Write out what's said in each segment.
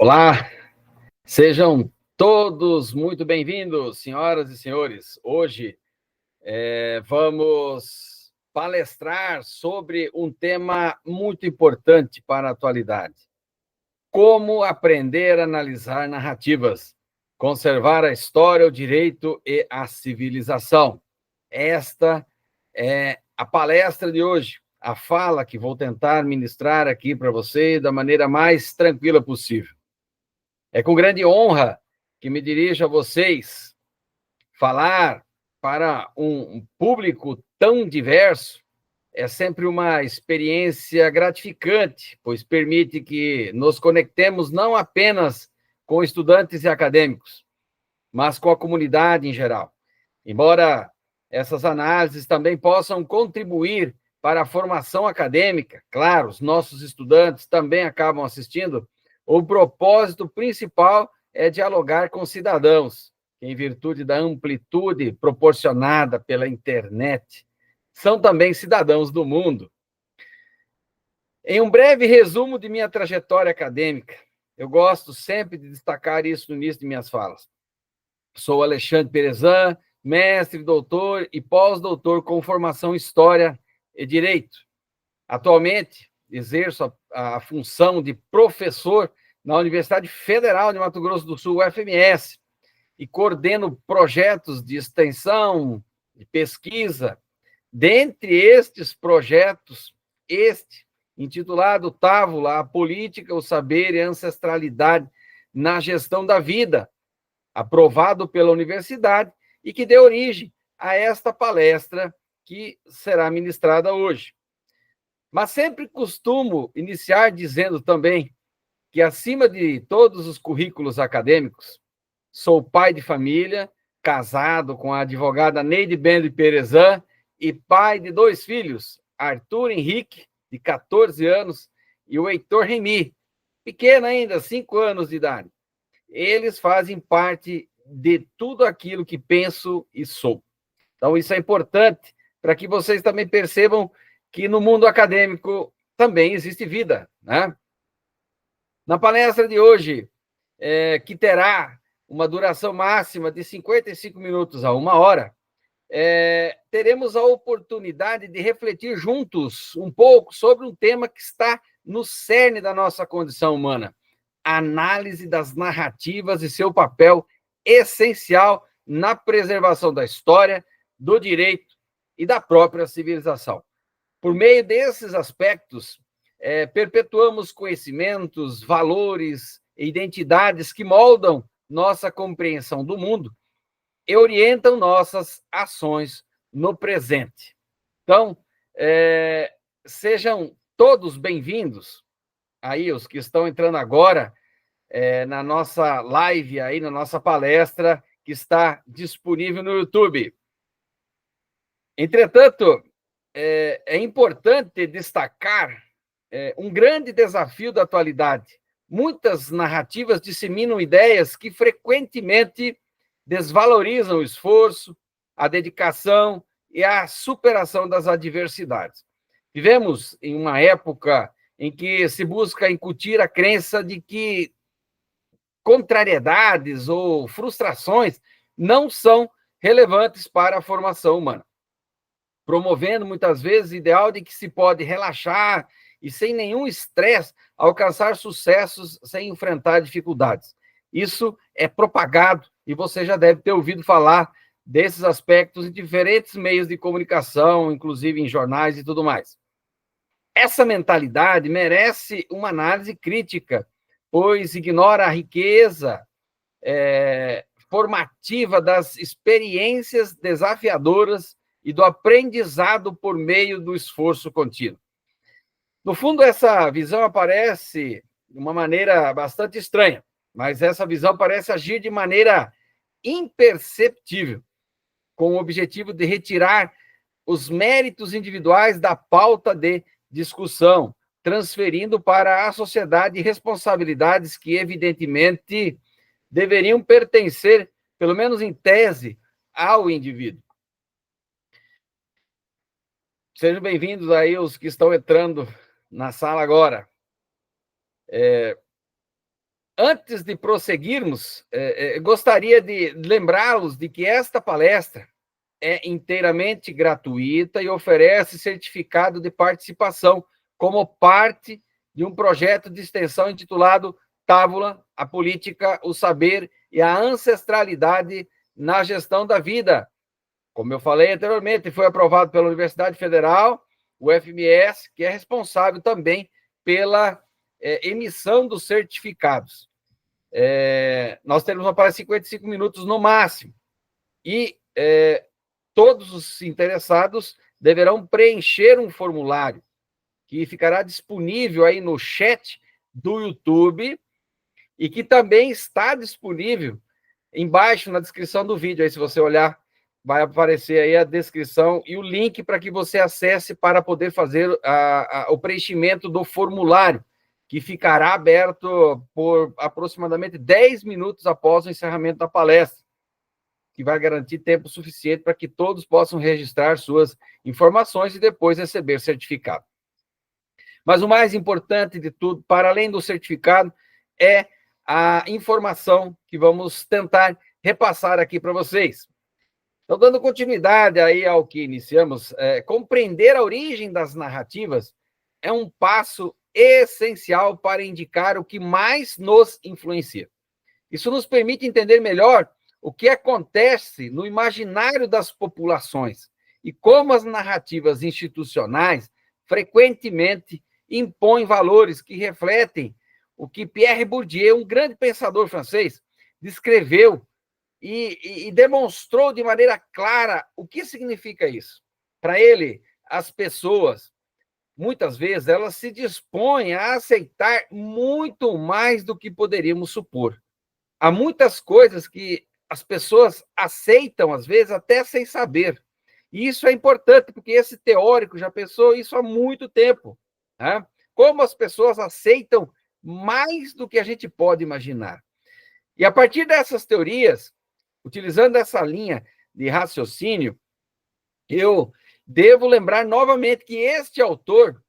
Olá, sejam todos muito bem-vindos, senhoras e senhores. Hoje vamos palestrar sobre um tema muito importante para a atualidade: como aprender a analisar narrativas, conservar a história, o direito e a civilização. Esta é a palestra de hoje, a fala que vou tentar ministrar aqui para você da maneira mais tranquila possível. É com grande honra que me dirijo a vocês. Falar para um público tão diverso é sempre uma experiência gratificante, pois permite que nos conectemos não apenas com estudantes e acadêmicos, mas com a comunidade em geral. Embora essas análises também possam contribuir para a formação acadêmica, claro, os nossos estudantes também acabam assistindo, o propósito principal é dialogar com cidadãos, que, em virtude da amplitude proporcionada pela internet, são também cidadãos do mundo. Em um breve resumo de minha trajetória acadêmica, eu gosto sempre de destacar isso no início de minhas falas. Sou Alexandre Perezan, mestre, doutor e pós-doutor com formação em História e Direito. Atualmente, exerço a função de professor na Universidade Federal de Mato Grosso do Sul, UFMS, e coordeno projetos de extensão, de pesquisa. Dentre estes projetos, intitulado Távola, a Política, o Saber e a Ancestralidade na Gestão da Vida, aprovado pela universidade e que deu origem a esta palestra que será ministrada hoje. Mas sempre costumo iniciar dizendo também que, acima de todos os currículos acadêmicos, sou pai de família, casado com a advogada Neide Bendo Perezan e pai de 2 filhos, Arthur Henrique, de 14 anos, e o Heitor Remy, pequeno ainda, 5 anos de idade. Eles fazem parte de tudo aquilo que penso e sou. Então, isso é importante para que vocês também percebam que no mundo acadêmico também existe vida, né? Na palestra de hoje, que terá uma duração máxima de 55 minutos a 1 hora, teremos a oportunidade de refletir juntos um pouco sobre um tema que está no cerne da nossa condição humana: a análise das narrativas e seu papel essencial na preservação da história, do direito e da própria civilização. Por meio desses aspectos, perpetuamos conhecimentos, valores e identidades que moldam nossa compreensão do mundo e orientam nossas ações no presente. Então, sejam todos bem-vindos, aí os que estão entrando agora na nossa live, aí, na nossa palestra, que está disponível no YouTube. Entretanto, é importante destacar um grande desafio da atualidade. Muitas narrativas disseminam ideias que frequentemente desvalorizam o esforço, a dedicação e a superação das adversidades. Vivemos em uma época em que se busca incutir a crença de que contrariedades ou frustrações não são relevantes para a formação humana, promovendo muitas vezes o ideal de que se pode relaxar e, sem nenhum estresse, alcançar sucessos sem enfrentar dificuldades. Isso é propagado e você já deve ter ouvido falar desses aspectos em diferentes meios de comunicação, inclusive em jornais e tudo mais. Essa mentalidade merece uma análise crítica, pois ignora a riqueza formativa das experiências desafiadoras e do aprendizado por meio do esforço contínuo. No fundo, essa visão aparece de uma maneira bastante estranha, mas essa visão parece agir de maneira imperceptível, com o objetivo de retirar os méritos individuais da pauta de discussão, transferindo para a sociedade responsabilidades que, evidentemente, deveriam pertencer, pelo menos em tese, ao indivíduo. Sejam bem-vindos aí os que estão entrando na sala agora. Antes de prosseguirmos, gostaria de lembrá-los de que esta palestra é inteiramente gratuita e oferece certificado de participação como parte de um projeto de extensão intitulado Tábula, a Política, o Saber e a Ancestralidade na Gestão da Vida. Como eu falei anteriormente, foi aprovado pela Universidade Federal, o FMS, que é responsável também pela emissão dos certificados. Nós teremos uma palestra de 55 minutos no máximo. E todos os interessados deverão preencher um formulário que ficará disponível aí no chat do YouTube e que também está disponível embaixo na descrição do vídeo. Aí, se você olhar, vai aparecer aí a descrição e o link para que você acesse para poder fazer o preenchimento do formulário, que ficará aberto por aproximadamente 10 minutos após o encerramento da palestra, que vai garantir tempo suficiente para que todos possam registrar suas informações e depois receber certificado. Mas o mais importante de tudo, para além do certificado, é a informação que vamos tentar repassar aqui para vocês. Então, dando continuidade aí ao que iniciamos, compreender a origem das narrativas é um passo essencial para indicar o que mais nos influencia. Isso nos permite entender melhor o que acontece no imaginário das populações e como as narrativas institucionais frequentemente impõem valores que refletem o que Pierre Bourdieu, um grande pensador francês, descreveu e demonstrou de maneira clara o que significa isso. Para ele, as pessoas, muitas vezes, elas se dispõem a aceitar muito mais do que poderíamos supor. Há muitas coisas que as pessoas aceitam, às vezes, até sem saber. E isso é importante, porque esse teórico já pensou isso há muito tempo. Né? Como as pessoas aceitam mais do que a gente pode imaginar. E a partir dessas teorias, utilizando essa linha de raciocínio, eu devo lembrar novamente que este autor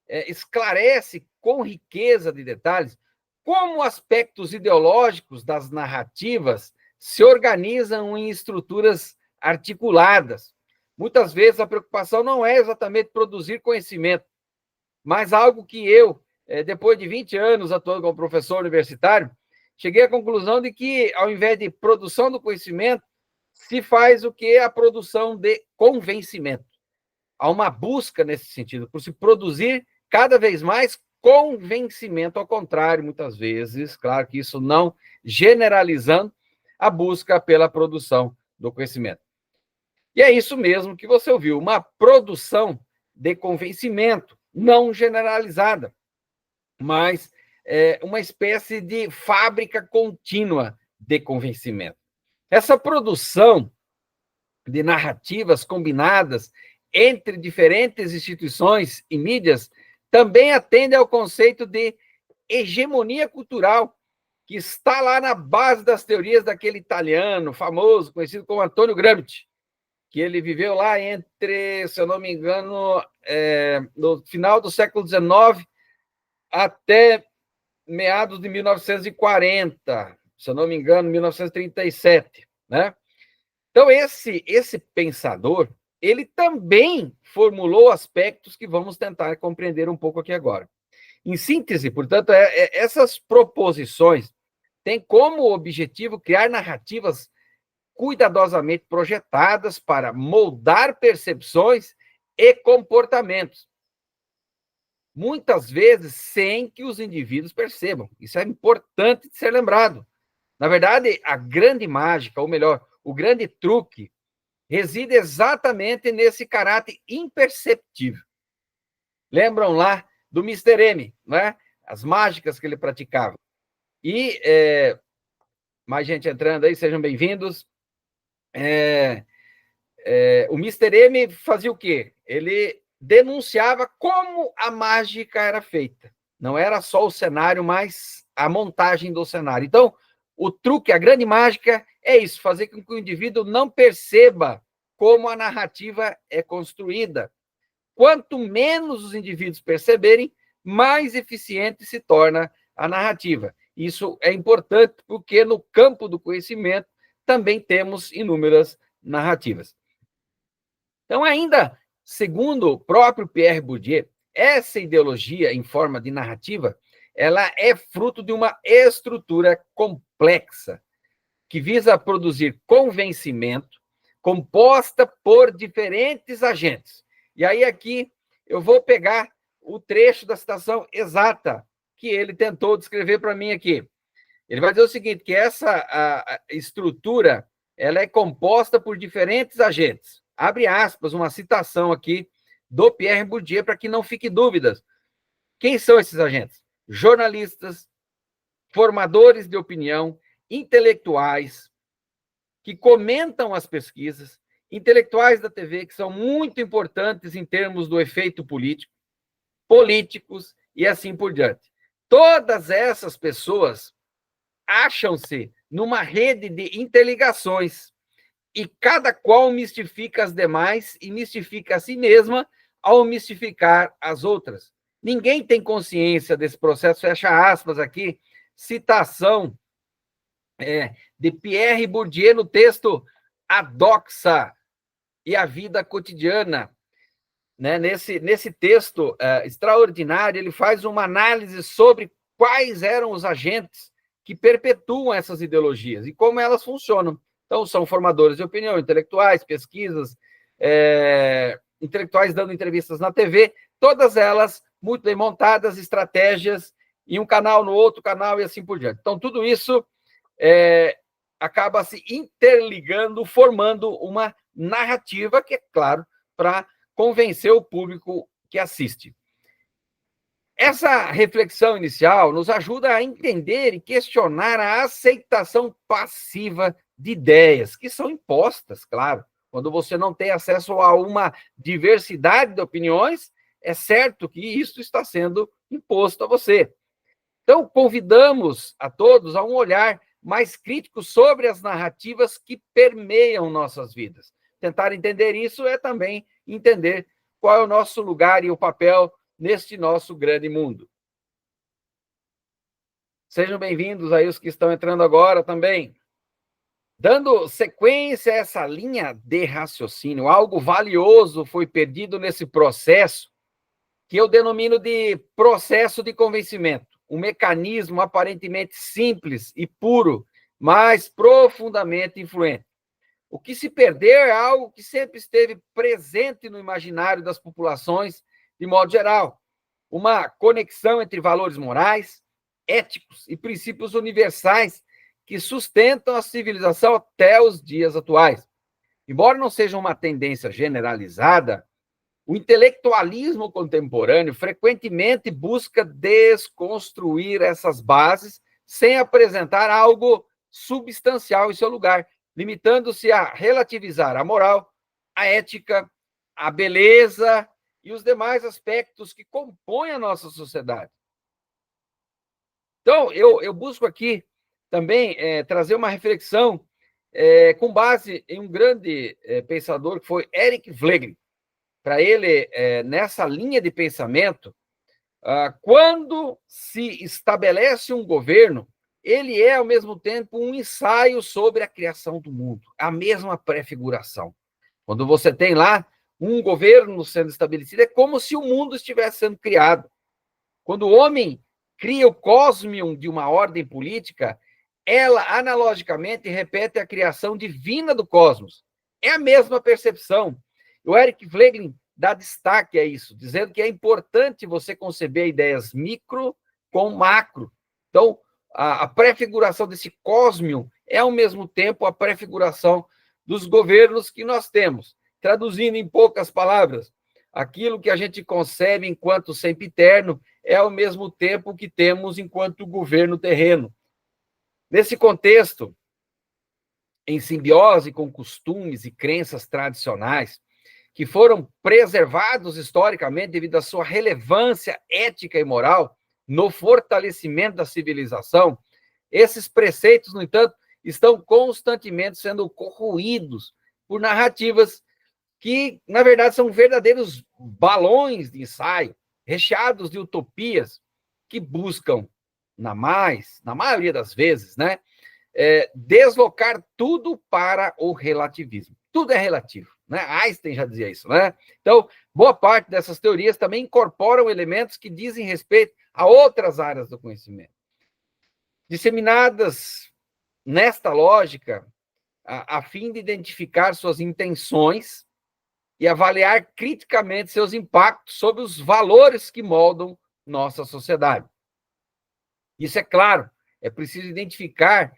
esclarece com riqueza de detalhes como aspectos ideológicos das narrativas se organizam em estruturas articuladas. Muitas vezes a preocupação não é exatamente produzir conhecimento, mas algo que eu, depois de 20 anos atuando como professor universitário, cheguei à conclusão de que, ao invés de produção do conhecimento, se faz o que? A produção de convencimento. Há uma busca nesse sentido, por se produzir cada vez mais convencimento, ao contrário, muitas vezes, claro que isso não generalizando, a busca pela produção do conhecimento. E é isso mesmo que você ouviu, uma produção de convencimento, não generalizada, mas uma espécie de fábrica contínua de convencimento. Essa produção de narrativas combinadas entre diferentes instituições e mídias também atende ao conceito de hegemonia cultural, que está lá na base das teorias daquele italiano famoso, conhecido como Antonio Gramsci, que ele viveu lá entre, se eu não me engano, no final do século XIX até meados de 1940, se eu não me engano, 1937, né? Então, esse pensador, ele também formulou aspectos que vamos tentar compreender um pouco aqui agora. Em síntese, portanto, essas proposições têm como objetivo criar narrativas cuidadosamente projetadas para moldar percepções e comportamentos, muitas vezes sem que os indivíduos percebam. Isso é importante de ser lembrado. Na verdade, a grande mágica, ou melhor, o grande truque, reside exatamente nesse caráter imperceptível. Lembram lá do Mr. M, né? As mágicas que ele praticava. E mais gente entrando aí, sejam bem-vindos. O Mr. M fazia o quê? Ele denunciava como a mágica era feita. Não era só o cenário, mas a montagem do cenário. Então, o truque, a grande mágica é isso, fazer com que o indivíduo não perceba como a narrativa é construída. Quanto menos os indivíduos perceberem, mais eficiente se torna a narrativa. Isso é importante porque no campo do conhecimento também temos inúmeras narrativas. Então, ainda segundo o próprio Pierre Bourdieu, essa ideologia em forma de narrativa, ela é fruto de uma estrutura complexa que visa produzir convencimento composta por diferentes agentes. E aí aqui eu vou pegar o trecho da citação exata que ele tentou descrever para mim aqui. Ele vai dizer o seguinte, que essa a estrutura ela é composta por diferentes agentes. Abre aspas, uma citação aqui do Pierre Bourdieu para que não fique dúvidas. Quem são esses agentes? Jornalistas, formadores de opinião, intelectuais que comentam as pesquisas, intelectuais da TV que são muito importantes em termos do efeito político, políticos e assim por diante. Todas essas pessoas acham-se numa rede de interligações e cada qual mistifica as demais e mistifica a si mesma ao mistificar as outras. Ninguém tem consciência desse processo, fecha aspas aqui, citação de Pierre Bourdieu no texto A Doxa e a Vida Cotidiana. Né? Nesse texto extraordinário, ele faz uma análise sobre quais eram os agentes que perpetuam essas ideologias e como elas funcionam. Então, são formadores de opinião, intelectuais, pesquisas, intelectuais dando entrevistas na TV, todas elas muito bem montadas, estratégias, em um canal, no outro canal e assim por diante. Então, tudo isso acaba se interligando, formando uma narrativa que, é claro, para convencer o público que assiste. Essa reflexão inicial nos ajuda a entender e questionar a aceitação passiva de ideias, que são impostas, claro. Quando você não tem acesso a uma diversidade de opiniões, é certo que isso está sendo imposto a você. Então, convidamos a todos a um olhar mais crítico sobre as narrativas que permeiam nossas vidas. Tentar entender isso é também entender qual é o nosso lugar e o papel neste nosso grande mundo. Sejam bem-vindos aí os que estão entrando agora também. Dando sequência a essa linha de raciocínio, algo valioso foi perdido nesse processo, que eu denomino de processo de convencimento. Um mecanismo aparentemente simples e puro, mas profundamente influente. O que se perdeu é algo que sempre esteve presente no imaginário das populações, de modo geral. Uma conexão entre valores morais, éticos e princípios universais que sustentam a civilização até os dias atuais. Embora não seja uma tendência generalizada, o intelectualismo contemporâneo frequentemente busca desconstruir essas bases sem apresentar algo substancial em seu lugar, limitando-se a relativizar a moral, a ética, a beleza e os demais aspectos que compõem a nossa sociedade. Então, eu busco aqui também trazer uma reflexão com base em um grande pensador que foi Eric Flegel. Para ele, nessa linha de pensamento, quando se estabelece um governo, ele é, ao mesmo tempo, um ensaio sobre a criação do mundo, a mesma prefiguração. Quando você tem lá um governo sendo estabelecido, é como se o mundo estivesse sendo criado. Quando o homem cria o cosmium de uma ordem política, ela, analogicamente, repete a criação divina do cosmos. É a mesma percepção. O Eric Flegel dá destaque a isso, dizendo que é importante você conceber ideias micro com macro. Então, a prefiguração desse cosmium é, ao mesmo tempo, a prefiguração dos governos que nós temos. Traduzindo em poucas palavras, aquilo que a gente concebe enquanto sempiterno é, ao mesmo tempo, que temos enquanto governo terreno. Nesse contexto, em simbiose com costumes e crenças tradicionais, que foram preservados historicamente devido à sua relevância ética e moral no fortalecimento da civilização, esses preceitos, no entanto, estão constantemente sendo corroídos por narrativas que, na verdade, são verdadeiros balões de ensaio, recheados de utopias que buscam, na maioria das vezes, né, deslocar tudo para o relativismo. Tudo é relativo, né? Einstein já dizia isso, né? Então, boa parte dessas teorias também incorporam elementos que dizem respeito a outras áreas do conhecimento. Disseminadas nesta lógica, a fim de identificar suas intenções e avaliar criticamente seus impactos sobre os valores que moldam nossa sociedade. Isso é claro, é preciso identificar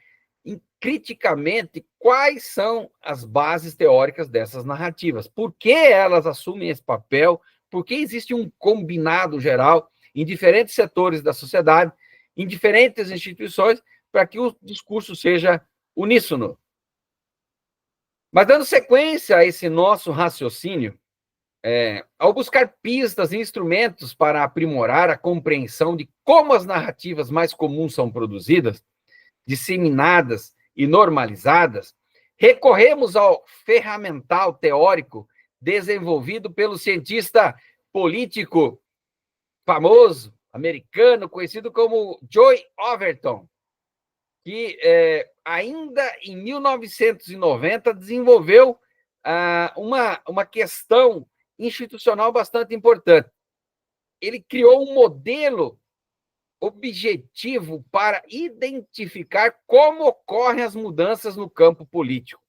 criticamente quais são as bases teóricas dessas narrativas, por que elas assumem esse papel, por que existe um combinado geral em diferentes setores da sociedade, em diferentes instituições, para que o discurso seja uníssono. Mas, dando sequência a esse nosso raciocínio, ao buscar pistas e instrumentos para aprimorar a compreensão de como as narrativas mais comuns são produzidas, disseminadas e normalizadas, recorremos ao ferramental teórico desenvolvido pelo cientista político famoso, americano, conhecido como Joy Overton, que ainda em 1990 desenvolveu uma questão institucional bastante importante. Ele criou um modelo objetivo para identificar como ocorrem as mudanças no campo político.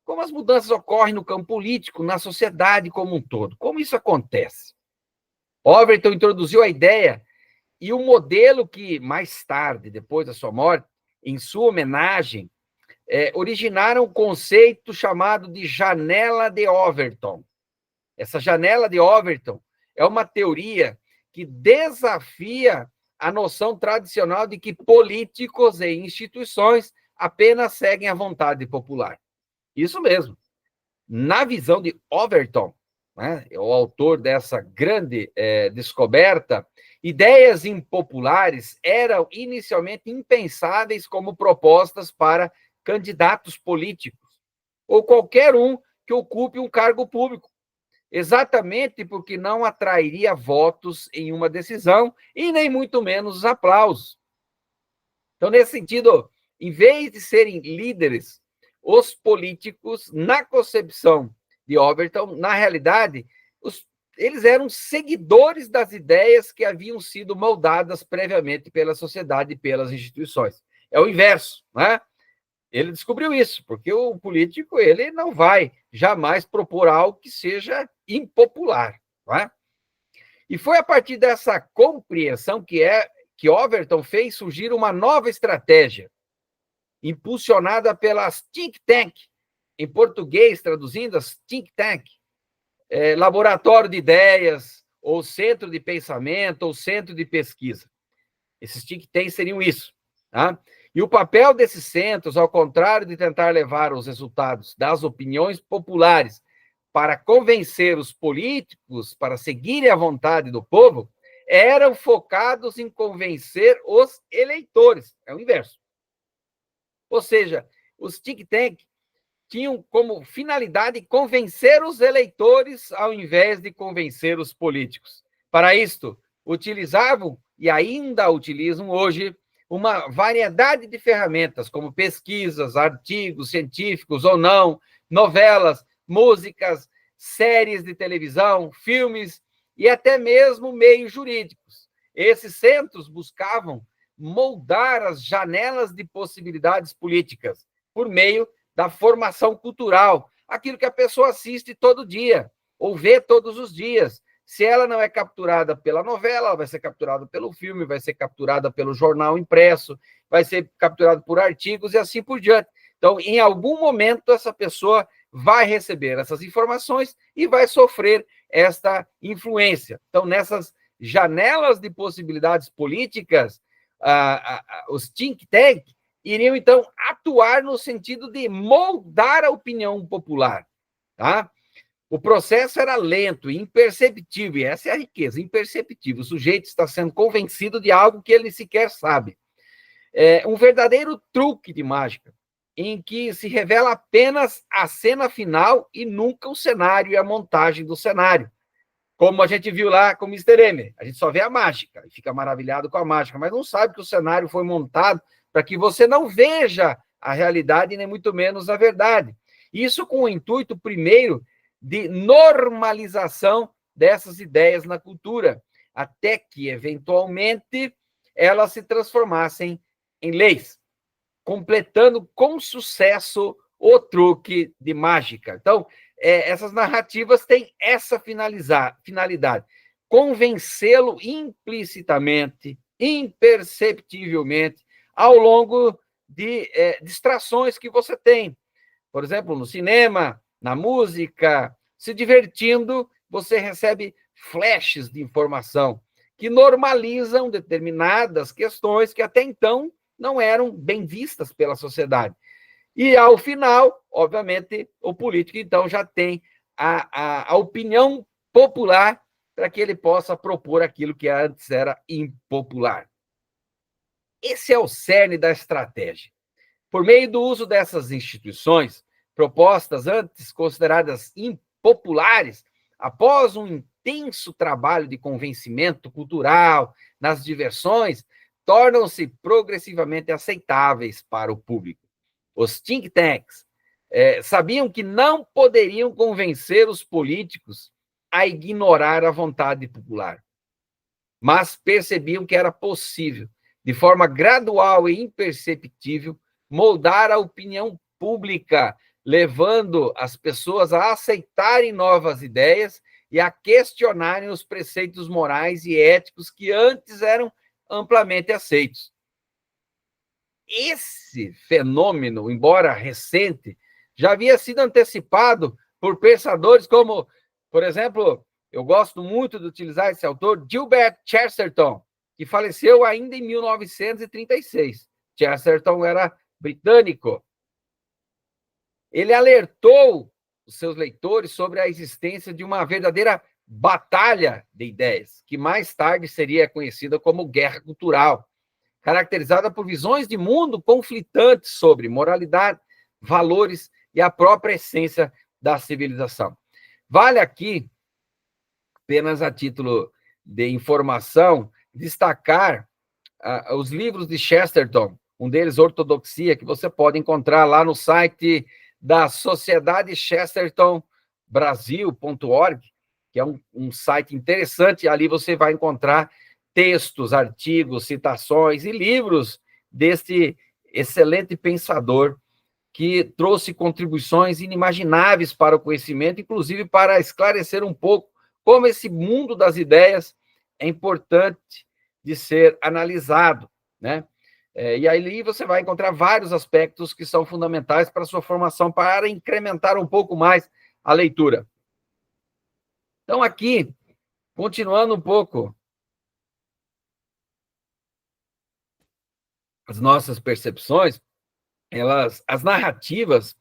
Como as mudanças ocorrem no campo político, na sociedade como um todo. Como isso acontece? Overton introduziu a ideia e o modelo que, mais tarde, depois da sua morte, em sua homenagem, originaram um conceito chamado de janela de Overton. Essa janela de Overton é uma teoria que desafia a noção tradicional de que políticos e instituições apenas seguem a vontade popular. Isso mesmo. Na visão de Overton, né, o autor dessa grande descoberta, ideias impopulares eram inicialmente impensáveis como propostas para candidatos políticos ou qualquer um que ocupe um cargo público, exatamente porque não atrairia votos em uma decisão e nem muito menos aplausos. Então, nesse sentido, em vez de serem líderes, os políticos, na concepção de Overton, na realidade, eles eram seguidores das ideias que haviam sido moldadas previamente pela sociedade e pelas instituições. É o inverso, né? Ele descobriu isso, porque o político ele não vai jamais propor algo que seja impopular. Não é? E foi a partir dessa compreensão que Overton fez surgir uma nova estratégia, impulsionada pelas think tank, em português, traduzindo as think tank, laboratório de ideias, ou centro de pensamento, ou centro de pesquisa. Esses think tanks seriam isso. Tá? E o papel desses centros, ao contrário de tentar levar os resultados das opiniões populares para convencer os políticos para seguirem a vontade do povo, eram focados em convencer os eleitores. É o inverso. Ou seja, os think tank tinham como finalidade convencer os eleitores ao invés de convencer os políticos. Para isto, utilizavam, e ainda utilizam hoje, uma variedade de ferramentas, como pesquisas, artigos científicos ou não, novelas, músicas, séries de televisão, filmes e até mesmo meios jurídicos. Esses centros buscavam moldar as janelas de possibilidades políticas por meio da formação cultural, aquilo que a pessoa assiste todo dia, ou vê todos os dias. Se ela não é capturada pela novela, ela vai ser capturada pelo filme, vai ser capturada pelo jornal impresso, vai ser capturada por artigos e assim por diante. Então, em algum momento, essa pessoa vai receber essas informações e vai sofrer esta influência. Então, nessas janelas de possibilidades políticas, os think tank iriam, então, atuar no sentido de moldar a opinião popular, tá? O processo era lento e imperceptível, e essa é a riqueza, imperceptível. O sujeito está sendo convencido de algo que ele sequer sabe. É um verdadeiro truque de mágica, em que se revela apenas a cena final e nunca o cenário e a montagem do cenário. Como a gente viu lá com o Mr. M. A gente só vê a mágica e fica maravilhado com a mágica, mas não sabe que o cenário foi montado para que você não veja a realidade, nem muito menos a verdade. Isso com o intuito, primeiro, de normalização dessas ideias na cultura, até que, eventualmente, elas se transformassem em leis, completando com sucesso o truque de mágica. Então, essas narrativas têm essa finalidade: convencê-lo implicitamente, imperceptivelmente, ao longo de distrações que você tem. Por exemplo, no cinema, na música, se divertindo, você recebe flashes de informação que normalizam determinadas questões que até então não eram bem vistas pela sociedade. E, ao final, obviamente, o político, então, já tem a opinião popular para que ele possa propor aquilo que antes era impopular. Esse é o cerne da estratégia. Por meio do uso dessas instituições, propostas antes consideradas impopulares, após um intenso trabalho de convencimento cultural nas diversões, tornam-se progressivamente aceitáveis para o público. Os think tanks sabiam que não poderiam convencer os políticos a ignorar a vontade popular, mas percebiam que era possível, de forma gradual e imperceptível, moldar a opinião pública, levando as pessoas a aceitarem novas ideias e a questionarem os preceitos morais e éticos que antes eram amplamente aceitos. Esse fenômeno, embora recente, já havia sido antecipado por pensadores como, por exemplo, eu gosto muito de utilizar esse autor, Gilbert Chesterton, que faleceu ainda em 1936. Chesterton era britânico. Ele alertou os seus leitores sobre a existência de uma verdadeira batalha de ideias, que mais tarde seria conhecida como guerra cultural, caracterizada por visões de mundo conflitantes sobre moralidade, valores e a própria essência da civilização. Vale aqui, apenas a título de informação, destacar os livros de Chesterton, um deles, Ortodoxia, que você pode encontrar lá no site da Sociedade Chesterton Brasil.org, que é um site interessante. Ali você vai encontrar textos, artigos, citações e livros deste excelente pensador que trouxe contribuições inimagináveis para o conhecimento, inclusive para esclarecer um pouco como esse mundo das ideias é importante de ser analisado, né? E aí você vai encontrar vários aspectos que são fundamentais para a sua formação, para incrementar um pouco mais a leitura. Então, aqui, continuando um pouco as nossas percepções, as narrativas,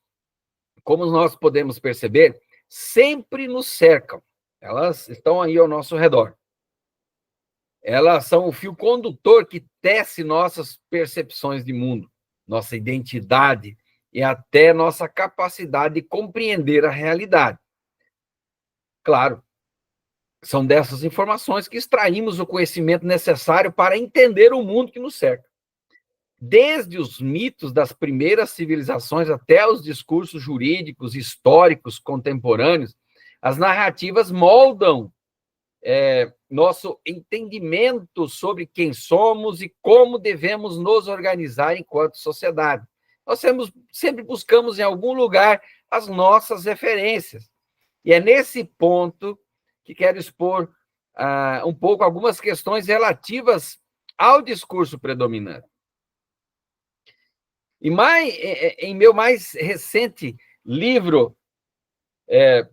como nós podemos perceber, sempre nos cercam. Elas estão aí ao nosso redor. Elas são o fio condutor que tece nossas percepções de mundo, nossa identidade e até nossa capacidade de compreender a realidade. Claro, são dessas informações que extraímos o conhecimento necessário para entender o mundo que nos cerca. Desde os mitos das primeiras civilizações até os discursos jurídicos, históricos, contemporâneos, as narrativas moldam nosso entendimento sobre quem somos e como devemos nos organizar enquanto sociedade. Nós sempre buscamos em algum lugar as nossas referências. E é nesse ponto que quero expor um pouco algumas questões relativas ao discurso predominante. E em meu mais recente livro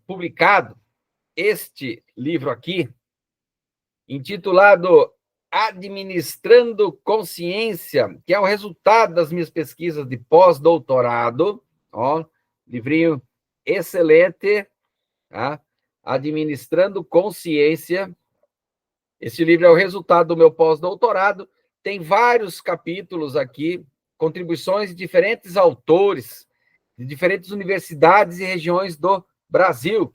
publicado, este livro aqui, intitulado Administrando Consciência, que é o resultado das minhas pesquisas de pós-doutorado, livrinho excelente, tá? Administrando Consciência. Esse livro é o resultado do meu pós-doutorado, tem vários capítulos aqui, contribuições de diferentes autores, de diferentes universidades e regiões do Brasil.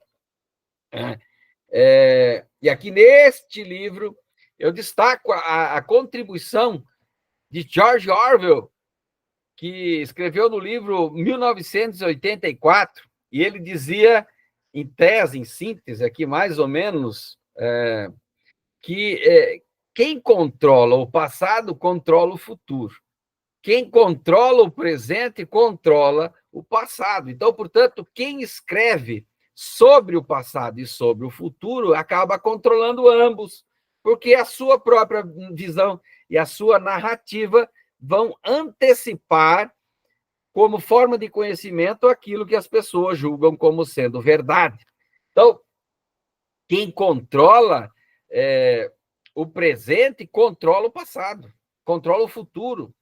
E aqui neste livro, eu destaco a contribuição de George Orwell, que escreveu no livro 1984, e ele dizia, em tese, em síntese, aqui mais ou menos, que quem controla o passado controla o futuro. Quem controla o presente controla o passado. Então, portanto, quem escreve sobre o passado e sobre o futuro acaba controlando ambos, porque a sua própria visão e a sua narrativa vão antecipar, como forma de conhecimento, aquilo que as pessoas julgam como sendo verdade. Então, quem controla o presente controla o passado, controla o futuro,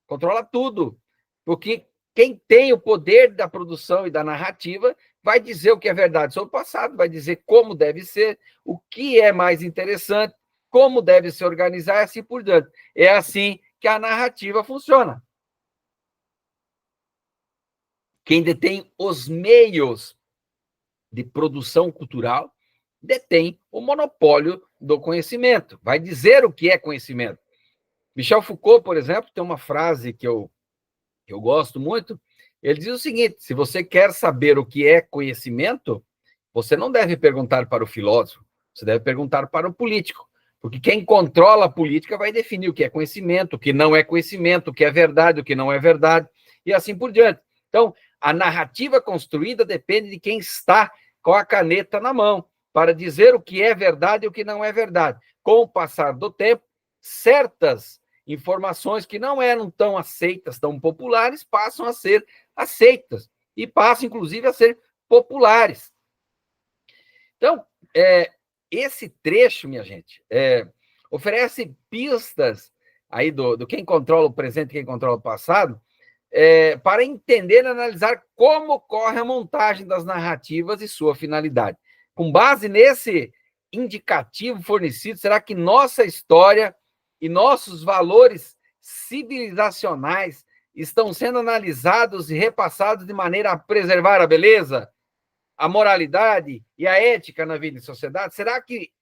controla tudo, porque quem tem o poder da produção e da narrativa vai dizer o que é verdade sobre o passado, vai dizer como deve ser, o que é mais interessante, como deve se organizar e assim por diante. É assim que a narrativa funciona. Quem detém os meios de produção cultural detém o monopólio do conhecimento, vai dizer o que é conhecimento. Michel Foucault, por exemplo, tem uma frase que eu gosto muito. Ele diz o seguinte: se você quer saber o que é conhecimento, você não deve perguntar para o filósofo, você deve perguntar para o político, porque quem controla a política vai definir o que é conhecimento, o que não é conhecimento, o que é verdade, o que não é verdade, e assim por diante. Então, a narrativa construída depende de quem está com a caneta na mão, para dizer o que é verdade e o que não é verdade. Com o passar do tempo, certas informações que não eram tão aceitas, tão populares, passam a ser aceitas e passam, inclusive, a ser populares. Então, esse trecho, minha gente, oferece pistas aí do quem controla o presente e quem controla o passado, para entender e analisar como ocorre a montagem das narrativas e sua finalidade. Com base nesse indicativo fornecido, será que nossa história e nossos valores civilizacionais estão sendo analisados e repassados de maneira a preservar a beleza, a moralidade e a ética na vida e sociedade? Será que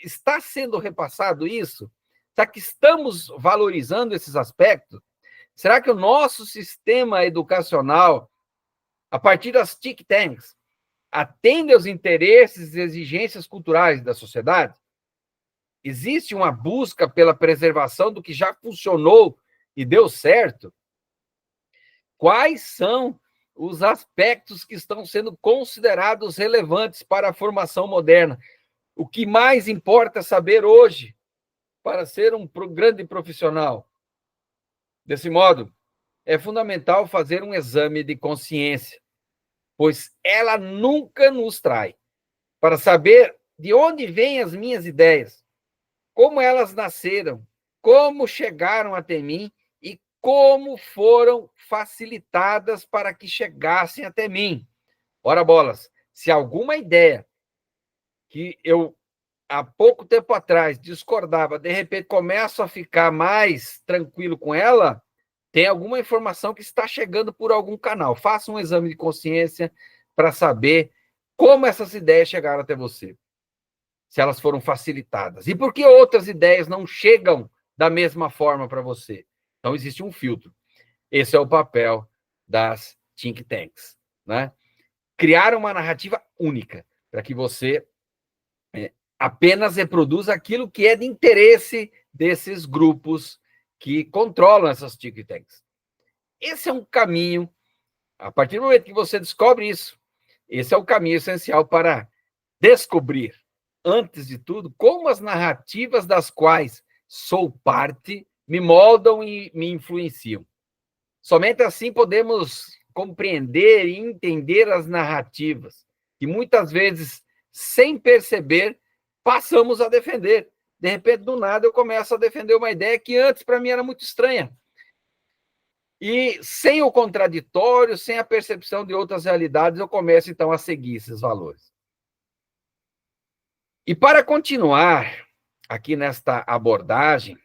está sendo repassado isso? Será que estamos valorizando esses aspectos? Será que o nosso sistema educacional, a partir das think tanks, atende aos interesses e exigências culturais da sociedade? Existe uma busca pela preservação do que já funcionou e deu certo? Quais são os aspectos que estão sendo considerados relevantes para a formação moderna? O que mais importa saber hoje para ser um grande profissional? Desse modo, é fundamental fazer um exame de consciência, pois ela nunca nos trai, para saber de onde vêm as minhas ideias, como elas nasceram, como chegaram até mim e como foram facilitadas para que chegassem até mim. Ora bolas, se alguma ideia que eu há pouco tempo atrás discordava, de repente começo a ficar mais tranquilo com ela, tem alguma informação que está chegando por algum canal. Faça um exame de consciência para saber como essas ideias chegaram até você. Se elas foram facilitadas. E por que outras ideias não chegam da mesma forma para você? Então, existe um filtro. Esse é o papel das think tanks, né? Criar uma narrativa única, para que você apenas reproduza aquilo que é de interesse desses grupos que controlam essas think tanks. Esse é um caminho, a partir do momento que você descobre isso, esse é o caminho essencial para descobrir, antes de tudo, como as narrativas das quais sou parte me moldam e me influenciam. Somente assim podemos compreender e entender as narrativas, que muitas vezes, sem perceber, passamos a defender. De repente, do nada, eu começo a defender uma ideia que antes, para mim, era muito estranha. E sem o contraditório, sem a percepção de outras realidades, eu começo, então, a seguir esses valores. E para continuar aqui nesta abordagem,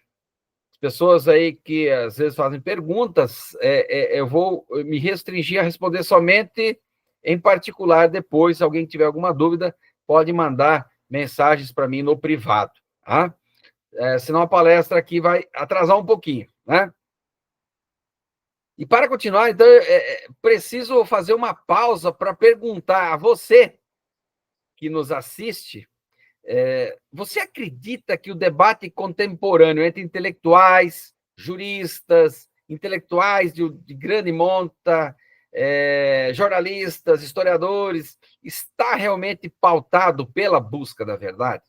as pessoas aí que às vezes fazem perguntas, eu vou me restringir a responder somente em particular depois. Se alguém tiver alguma dúvida, pode mandar mensagens para mim no privado, tá? Senão a palestra aqui vai atrasar um pouquinho, né? E para continuar, então, preciso fazer uma pausa para perguntar a você que nos assiste, você acredita que o debate contemporâneo entre intelectuais, juristas, intelectuais de grande monta, jornalistas, historiadores, está realmente pautado pela busca da verdade?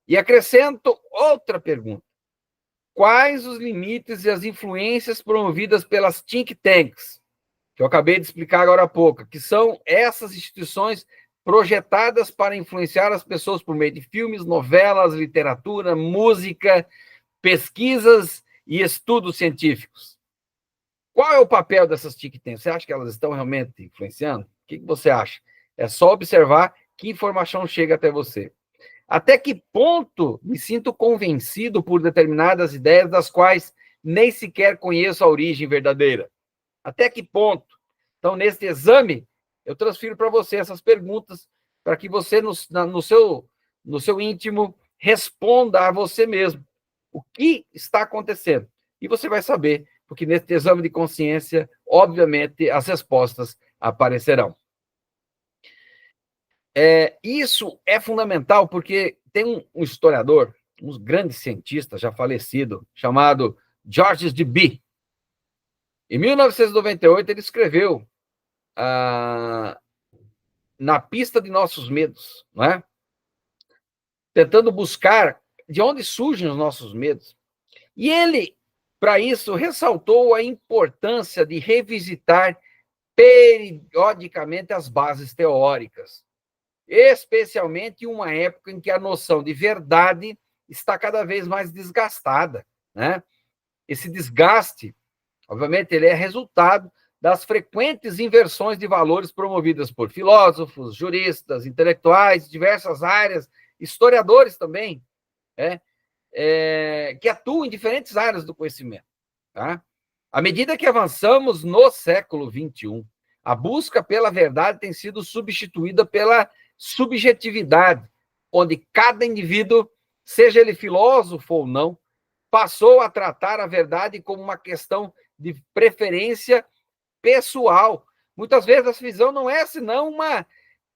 E acrescento outra pergunta. Quais os limites e as influências promovidas pelas think tanks, que eu acabei de explicar agora há pouco, que são essas instituições projetadas para influenciar as pessoas por meio de filmes, novelas, literatura, música, pesquisas e estudos científicos? Qual é o papel dessas think tanks? Você acha que elas estão realmente influenciando? O que você acha? É só observar que informação chega até você. Até que ponto me sinto convencido por determinadas ideias das quais nem sequer conheço a origem verdadeira? Até que ponto? Então, neste exame, eu transfiro para você essas perguntas para que você, no seu íntimo, responda a você mesmo o que está acontecendo. E você vai saber, porque neste exame de consciência, obviamente, as respostas aparecerão. Isso é fundamental porque tem um historiador, um grande cientista já falecido, chamado Georges Duby. Em 1998, ele escreveu Na Pista de Nossos Medos, não é? Tentando buscar de onde surgem os nossos medos. E ele, para isso, ressaltou a importância de revisitar periodicamente as bases teóricas, especialmente em uma época em que a noção de verdade está cada vez mais desgastada, né? Esse desgaste, obviamente, ele é resultado das frequentes inversões de valores promovidas por filósofos, juristas, intelectuais, diversas áreas, historiadores também, que atuam em diferentes áreas do conhecimento. Tá? À medida que avançamos no século XXI, a busca pela verdade tem sido substituída pela subjetividade, onde cada indivíduo, seja ele filósofo ou não, passou a tratar a verdade como uma questão de preferência pessoal. Muitas vezes essa visão não é senão uma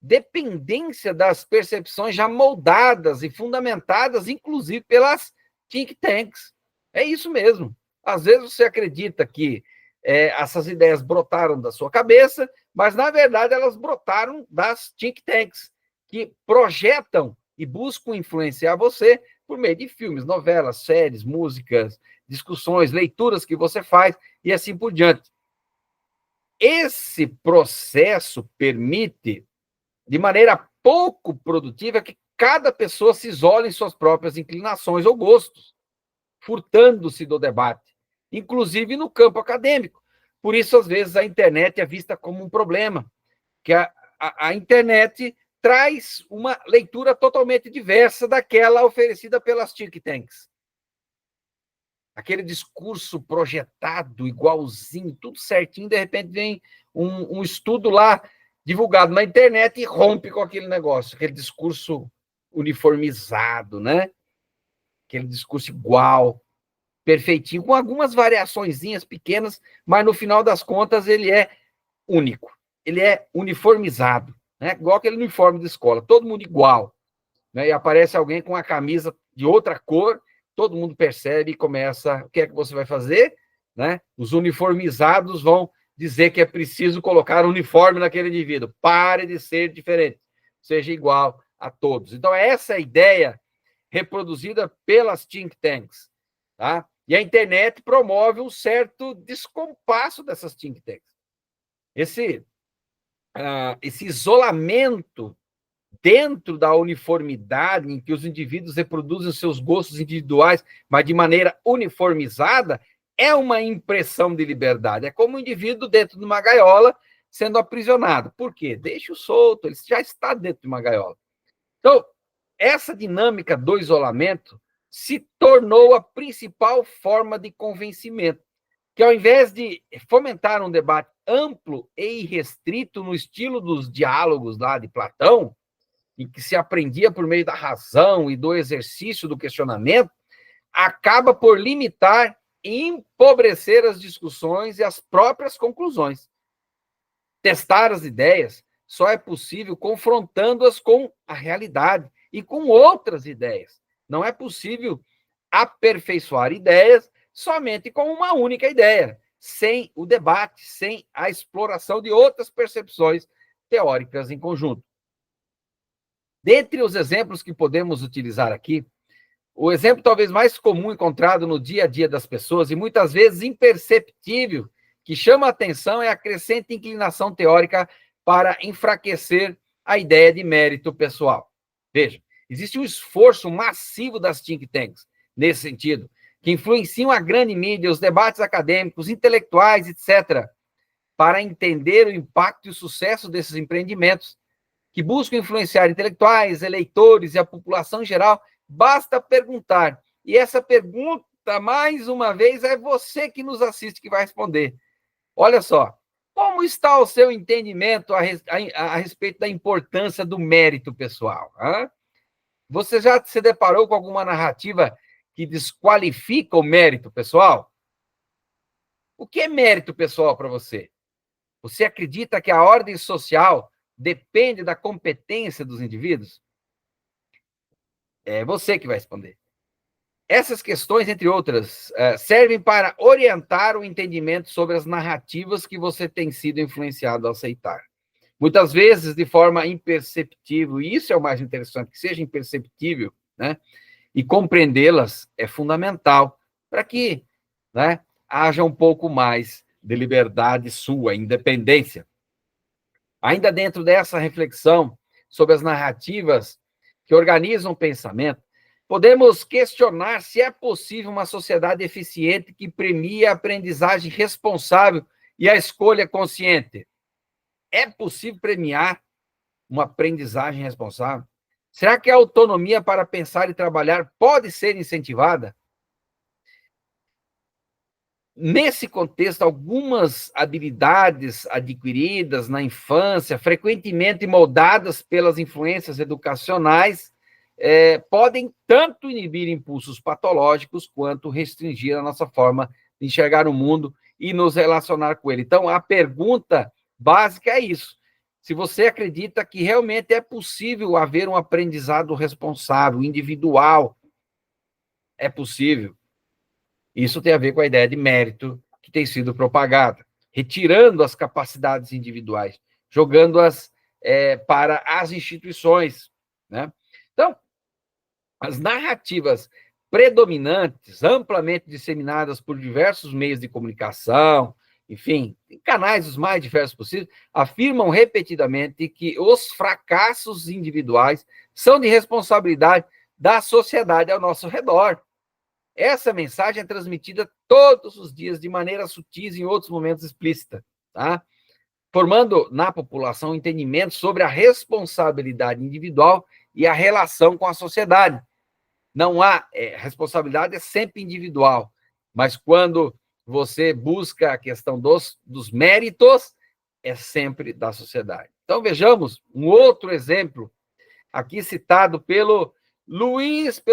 dependência das percepções já moldadas e fundamentadas, inclusive pelas think tanks. É isso mesmo. Às vezes você acredita que essas ideias brotaram da sua cabeça, mas, na verdade, elas brotaram das think tanks, que projetam e buscam influenciar você por meio de filmes, novelas, séries, músicas, discussões, leituras que você faz e assim por diante. Esse processo permite, de maneira pouco produtiva, que cada pessoa se isole em suas próprias inclinações ou gostos, furtando-se do debate, inclusive no campo acadêmico. Por isso, às vezes, a internet é vista como um problema, que a internet traz uma leitura totalmente diversa daquela oferecida pelas think tanks. Aquele discurso projetado, igualzinho, tudo certinho, de repente vem um estudo lá, divulgado na internet, e rompe com aquele negócio, aquele discurso uniformizado, né? Aquele discurso igual, perfeitinho, com algumas variaçõezinhas pequenas, mas no final das contas ele é único, ele é uniformizado, né? Igual aquele uniforme de escola, todo mundo igual, né? E aparece alguém com a camisa de outra cor, todo mundo percebe e começa, o que é que você vai fazer? Né? Os uniformizados vão dizer que é preciso colocar um uniforme naquele indivíduo, pare de ser diferente, seja igual a todos. Então, essa é a ideia reproduzida pelas think tanks, tá? E a internet promove um certo descompasso dessas think tanks. Esse isolamento dentro da uniformidade em que os indivíduos reproduzem os seus gostos individuais, mas de maneira uniformizada, é uma impressão de liberdade. É como um indivíduo dentro de uma gaiola sendo aprisionado. Por quê? Deixa-o solto, ele já está dentro de uma gaiola. Então, essa dinâmica do isolamento se tornou a principal forma de convencimento, que ao invés de fomentar um debate amplo e irrestrito no estilo dos diálogos lá de Platão, em que se aprendia por meio da razão e do exercício do questionamento, acaba por limitar e empobrecer as discussões e as próprias conclusões. Testar as ideias só é possível confrontando-as com a realidade e com outras ideias. Não é possível aperfeiçoar ideias somente com uma única ideia, sem o debate, sem a exploração de outras percepções teóricas em conjunto. Dentre os exemplos que podemos utilizar aqui, o exemplo talvez mais comum encontrado no dia a dia das pessoas e muitas vezes imperceptível, que chama a atenção, é a crescente inclinação teórica para enfraquecer a ideia de mérito pessoal. Veja, existe um esforço massivo das think tanks nesse sentido, que influenciam a grande mídia, os debates acadêmicos, intelectuais, etc., para entender o impacto e o sucesso desses empreendimentos, que buscam influenciar intelectuais, eleitores e a população em geral. Basta perguntar. E essa pergunta, mais uma vez, é você que nos assiste que vai responder. Olha só, como está o seu entendimento a respeito da importância do mérito pessoal? Hein? Você já se deparou com alguma narrativa que desqualifica o mérito pessoal? O que é mérito pessoal para você? Você acredita que a ordem social depende da competência dos indivíduos? É você que vai responder. Essas questões, entre outras, servem para orientar o entendimento sobre as narrativas que você tem sido influenciado a aceitar. Muitas vezes de forma imperceptível, e isso é o mais interessante, que seja imperceptível, né? E compreendê-las é fundamental para que, né, haja um pouco mais de liberdade sua, independência. Ainda dentro dessa reflexão sobre as narrativas que organizam o pensamento, podemos questionar se é possível uma sociedade eficiente que premie a aprendizagem responsável e a escolha consciente. É possível premiar uma aprendizagem responsável? Será que a autonomia para pensar e trabalhar pode ser incentivada? Nesse contexto, algumas habilidades adquiridas na infância, frequentemente moldadas pelas influências educacionais, podem tanto inibir impulsos patológicos quanto restringir a nossa forma de enxergar o mundo e nos relacionar com ele. Então, a pergunta básica é isso. Se você acredita que realmente é possível haver um aprendizado responsável, individual, é possível. Isso tem a ver com a ideia de mérito que tem sido propagada, retirando as capacidades individuais, jogando-as para as instituições, né? Então, as narrativas predominantes, amplamente disseminadas por diversos meios de comunicação, enfim, canais os mais diversos possíveis, afirmam repetidamente que os fracassos individuais são de responsabilidade da sociedade ao nosso redor. Essa mensagem é transmitida todos os dias, de maneira sutil e em outros momentos explícita, tá? Formando na população um entendimento sobre a responsabilidade individual e a relação com a sociedade. Não há, responsabilidade é sempre individual, mas quando você busca a questão dos méritos, é sempre da sociedade. Então, vejamos um outro exemplo, aqui citado pelo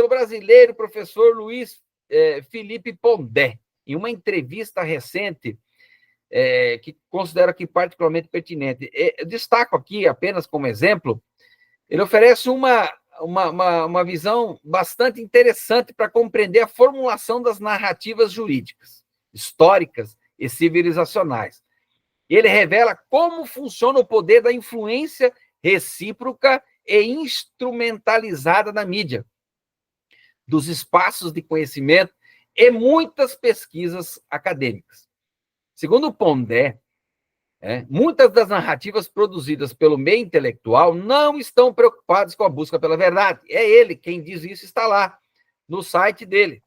brasileiro professor Luiz Felipe Pondé, em uma entrevista recente, que considero aqui particularmente pertinente. Eu destaco aqui, apenas como exemplo, ele oferece uma visão bastante interessante para compreender a formulação das narrativas jurídicas, históricas e civilizacionais. Ele revela como funciona o poder da influência recíproca e instrumentalizada na mídia, dos espaços de conhecimento e muitas pesquisas acadêmicas. Segundo Pondé, muitas das narrativas produzidas pelo meio intelectual não estão preocupadas com a busca pela verdade. É ele quem diz isso, está lá no site dele.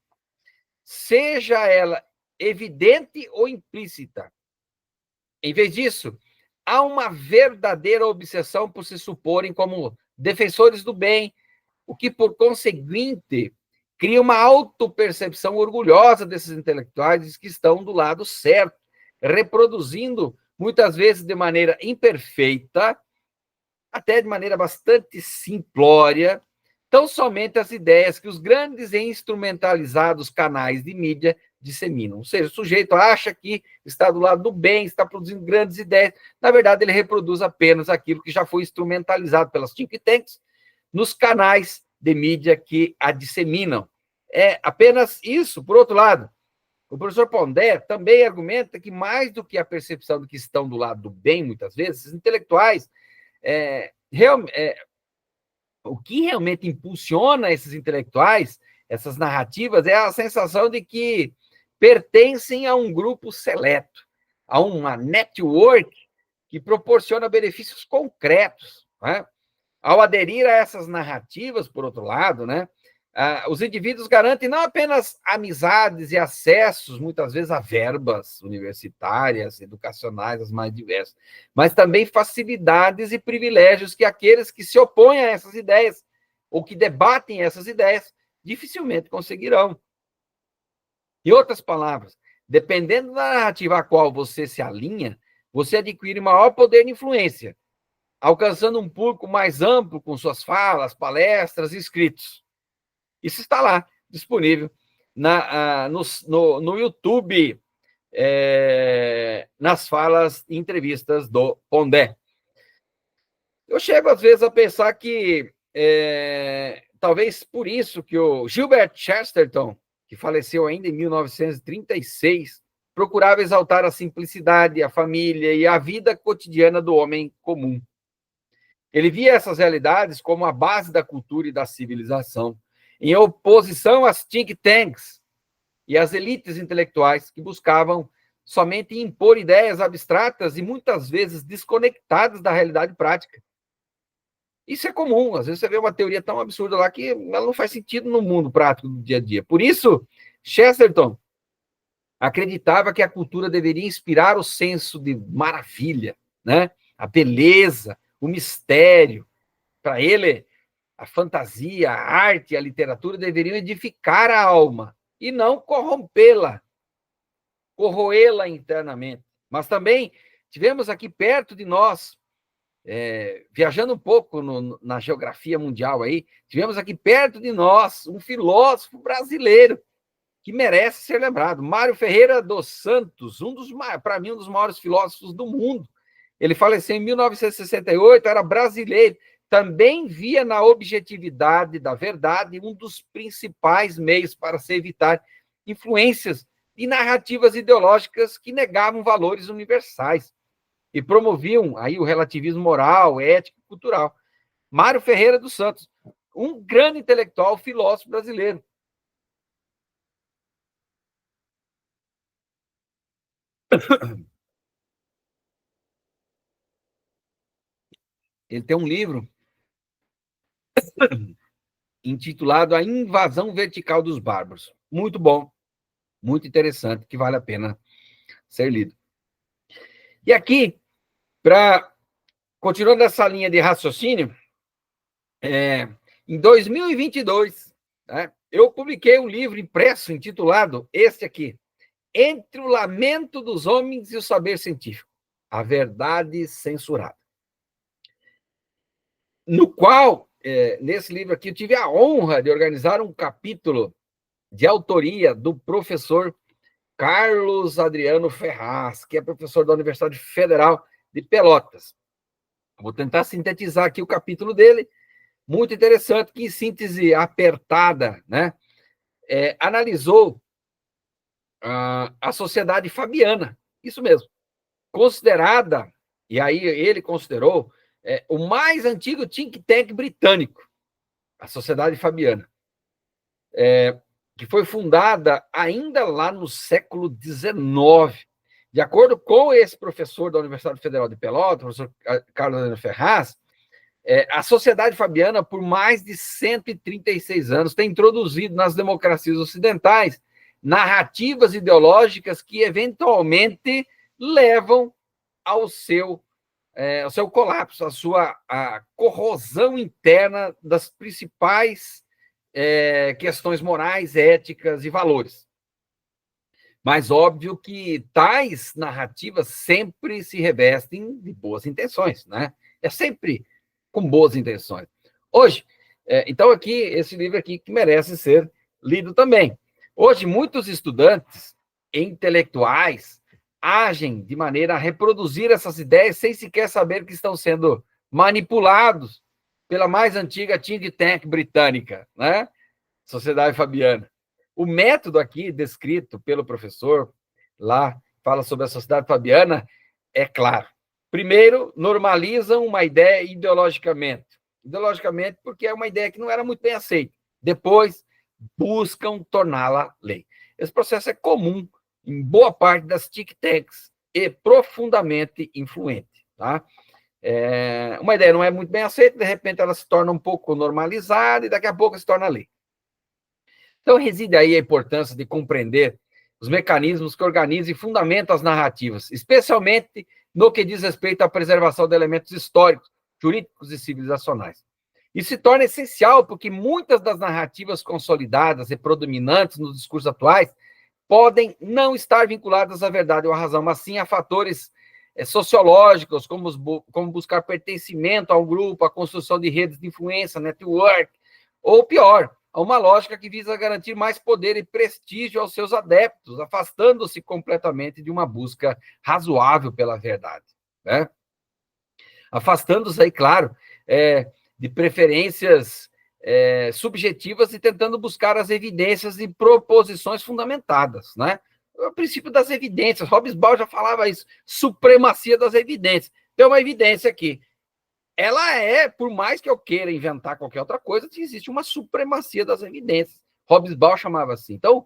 Seja ela evidente ou implícita. Em vez disso, há uma verdadeira obsessão por se suporem como defensores do bem, o que, por conseguinte, cria uma autopercepção orgulhosa desses intelectuais que estão do lado certo, reproduzindo, muitas vezes de maneira imperfeita, até de maneira bastante simplória, tão somente as ideias que os grandes e instrumentalizados canais de mídia disseminam. Ou seja, o sujeito acha que está do lado do bem, está produzindo grandes ideias. Na verdade, ele reproduz apenas aquilo que já foi instrumentalizado pelas think tanks nos canais de mídia que a disseminam. É apenas isso. Por outro lado, o professor Pondé também argumenta que, mais do que a percepção de que estão do lado do bem, muitas vezes, os intelectuais, o que realmente impulsiona esses intelectuais, essas narrativas, é a sensação de que pertencem a um grupo seleto, a uma network que proporciona benefícios concretos, né? Ao aderir a essas narrativas, por outro lado, né, os indivíduos garantem não apenas amizades e acessos, muitas vezes, a verbas universitárias, educacionais, as mais diversas, mas também facilidades e privilégios que aqueles que se opõem a essas ideias ou que debatem essas ideias dificilmente conseguirão. Em outras palavras, dependendo da narrativa a qual você se alinha, você adquire maior poder de influência, alcançando um público mais amplo com suas falas, palestras e escritos. Isso está lá, disponível no YouTube, nas falas e entrevistas do Pondé. Eu chego, às vezes, a pensar que talvez por isso que o Gilbert Chesterton, que faleceu ainda em 1936, procurava exaltar a simplicidade, a família e a vida cotidiana do homem comum. Ele via essas realidades como a base da cultura e da civilização, em oposição às think tanks e às elites intelectuais que buscavam somente impor ideias abstratas e muitas vezes desconectadas da realidade prática. Isso é comum, às vezes você vê uma teoria tão absurda lá que ela não faz sentido no mundo prático do dia a dia. Por isso, Chesterton acreditava que a cultura deveria inspirar o senso de maravilha, né? A beleza, o mistério. Para ele, a fantasia, a arte e a literatura deveriam edificar a alma e não corrompê-la, corroê-la internamente. Mas também tivemos aqui perto de nós, viajando um pouco na geografia mundial aí, tivemos aqui perto de nós um filósofo brasileiro que merece ser lembrado, Mário Ferreira dos Santos, para mim, um dos maiores filósofos do mundo. Ele faleceu em 1968, era brasileiro, também via na objetividade da verdade um dos principais meios para se evitar influências e narrativas ideológicas que negavam valores universais e promoviam aí o relativismo moral, ético e cultural. Mário Ferreira dos Santos, um grande intelectual, filósofo brasileiro. Ele tem um livro intitulado A Invasão Vertical dos Bárbaros. Muito bom, muito interessante, que vale a pena ser lido. E aqui, continuando essa linha de raciocínio, em 2022, né, eu publiquei um livro impresso intitulado, este aqui, Entre o Lamento dos Homens e o Saber Científico, a Verdade Censurada. No qual, nesse livro aqui, eu tive a honra de organizar um capítulo de autoria do professor Carlos Adriano Ferraz, que é professor da Universidade Federal de Pelotas. Vou tentar sintetizar aqui o capítulo dele, muito interessante, que em síntese apertada, né, analisou a sociedade fabiana, isso mesmo, considerada, e aí ele considerou, o mais antigo think tank britânico, a Sociedade Fabiana, que foi fundada ainda lá no século XIX. De acordo com esse professor da Universidade Federal de Pelotas, professor Carlos Adriano Ferraz, a Sociedade Fabiana, por mais de 136 anos, tem introduzido nas democracias ocidentais narrativas ideológicas que, eventualmente, levam ao seu colapso, à corrosão interna das principais questões morais, éticas e valores. Mas óbvio que tais narrativas sempre se revestem de boas intenções, né? É sempre com boas intenções. Hoje, então aqui, esse livro aqui que merece ser lido também. Hoje, muitos estudantes intelectuais agem de maneira a reproduzir essas ideias sem sequer saber que estão sendo manipulados pela mais antiga think tank britânica, né? Sociedade Fabiana. O método aqui descrito pelo professor lá, fala sobre a Sociedade Fabiana, é claro. Primeiro, normalizam uma ideia ideologicamente. Ideologicamente, porque é uma ideia que não era muito bem aceita. Depois, buscam torná-la lei. Esse processo é comum em boa parte das think tanks e profundamente influente. Tá? Uma ideia não é muito bem aceita, de repente ela se torna um pouco normalizada e daqui a pouco se torna lei. Então, reside aí a importância de compreender os mecanismos que organizam e fundamentam as narrativas, especialmente no que diz respeito à preservação de elementos históricos, jurídicos e civilizacionais. Isso se torna essencial porque muitas das narrativas consolidadas e predominantes nos discursos atuais podem não estar vinculadas à verdade ou à razão, mas sim a fatores sociológicos, como buscar pertencimento a um grupo, a construção de redes de influência, network, ou pior, a uma lógica que visa garantir mais poder e prestígio aos seus adeptos, afastando-se completamente de uma busca razoável pela verdade, né? Afastando-se aí, claro, de preferências subjetivas e tentando buscar as evidências e proposições fundamentadas, né? O princípio das evidências, Hobsbawm já falava isso, supremacia das evidências. Tem uma evidência aqui, ela por mais que eu queira inventar qualquer outra coisa, existe uma supremacia das evidências. Hobsbawm chamava assim. Então,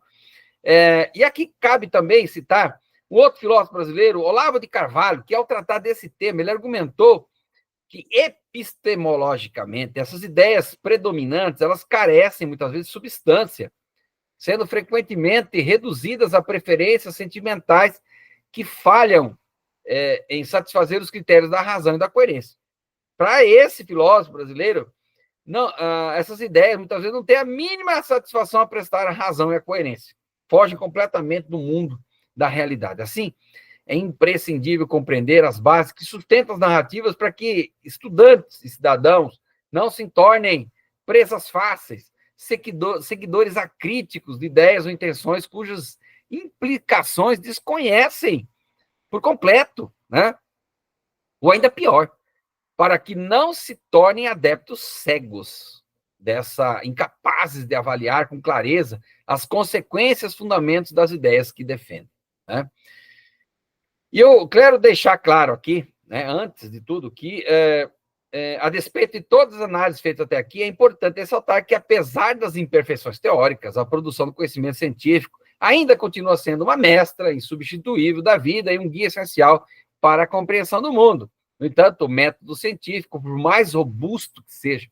e aqui cabe também citar um outro filósofo brasileiro, Olavo de Carvalho, que ao tratar desse tema, ele argumentou que epistemologicamente essas ideias predominantes, elas carecem muitas vezes de substância, sendo frequentemente reduzidas a preferências sentimentais que falham em satisfazer os critérios da razão e da coerência. Para esse filósofo brasileiro, essas ideias muitas vezes não têm a mínima satisfação a prestar a razão e a coerência. Fogem completamente do mundo da realidade. Assim, é imprescindível compreender as bases que sustentam as narrativas para que estudantes e cidadãos não se tornem presas fáceis, seguidores acríticos de ideias ou intenções cujas implicações desconhecem por completo, né? Ou ainda pior, para que não se tornem adeptos cegos incapazes de avaliar com clareza as consequências, fundamentos das ideias que defendem, né? E eu quero deixar claro aqui, né, antes de tudo, que, a despeito de todas as análises feitas até aqui, é importante ressaltar que, apesar das imperfeições teóricas, a produção do conhecimento científico ainda continua sendo uma mestra insubstituível da vida e um guia essencial para a compreensão do mundo. No entanto, o método científico, por mais robusto que seja,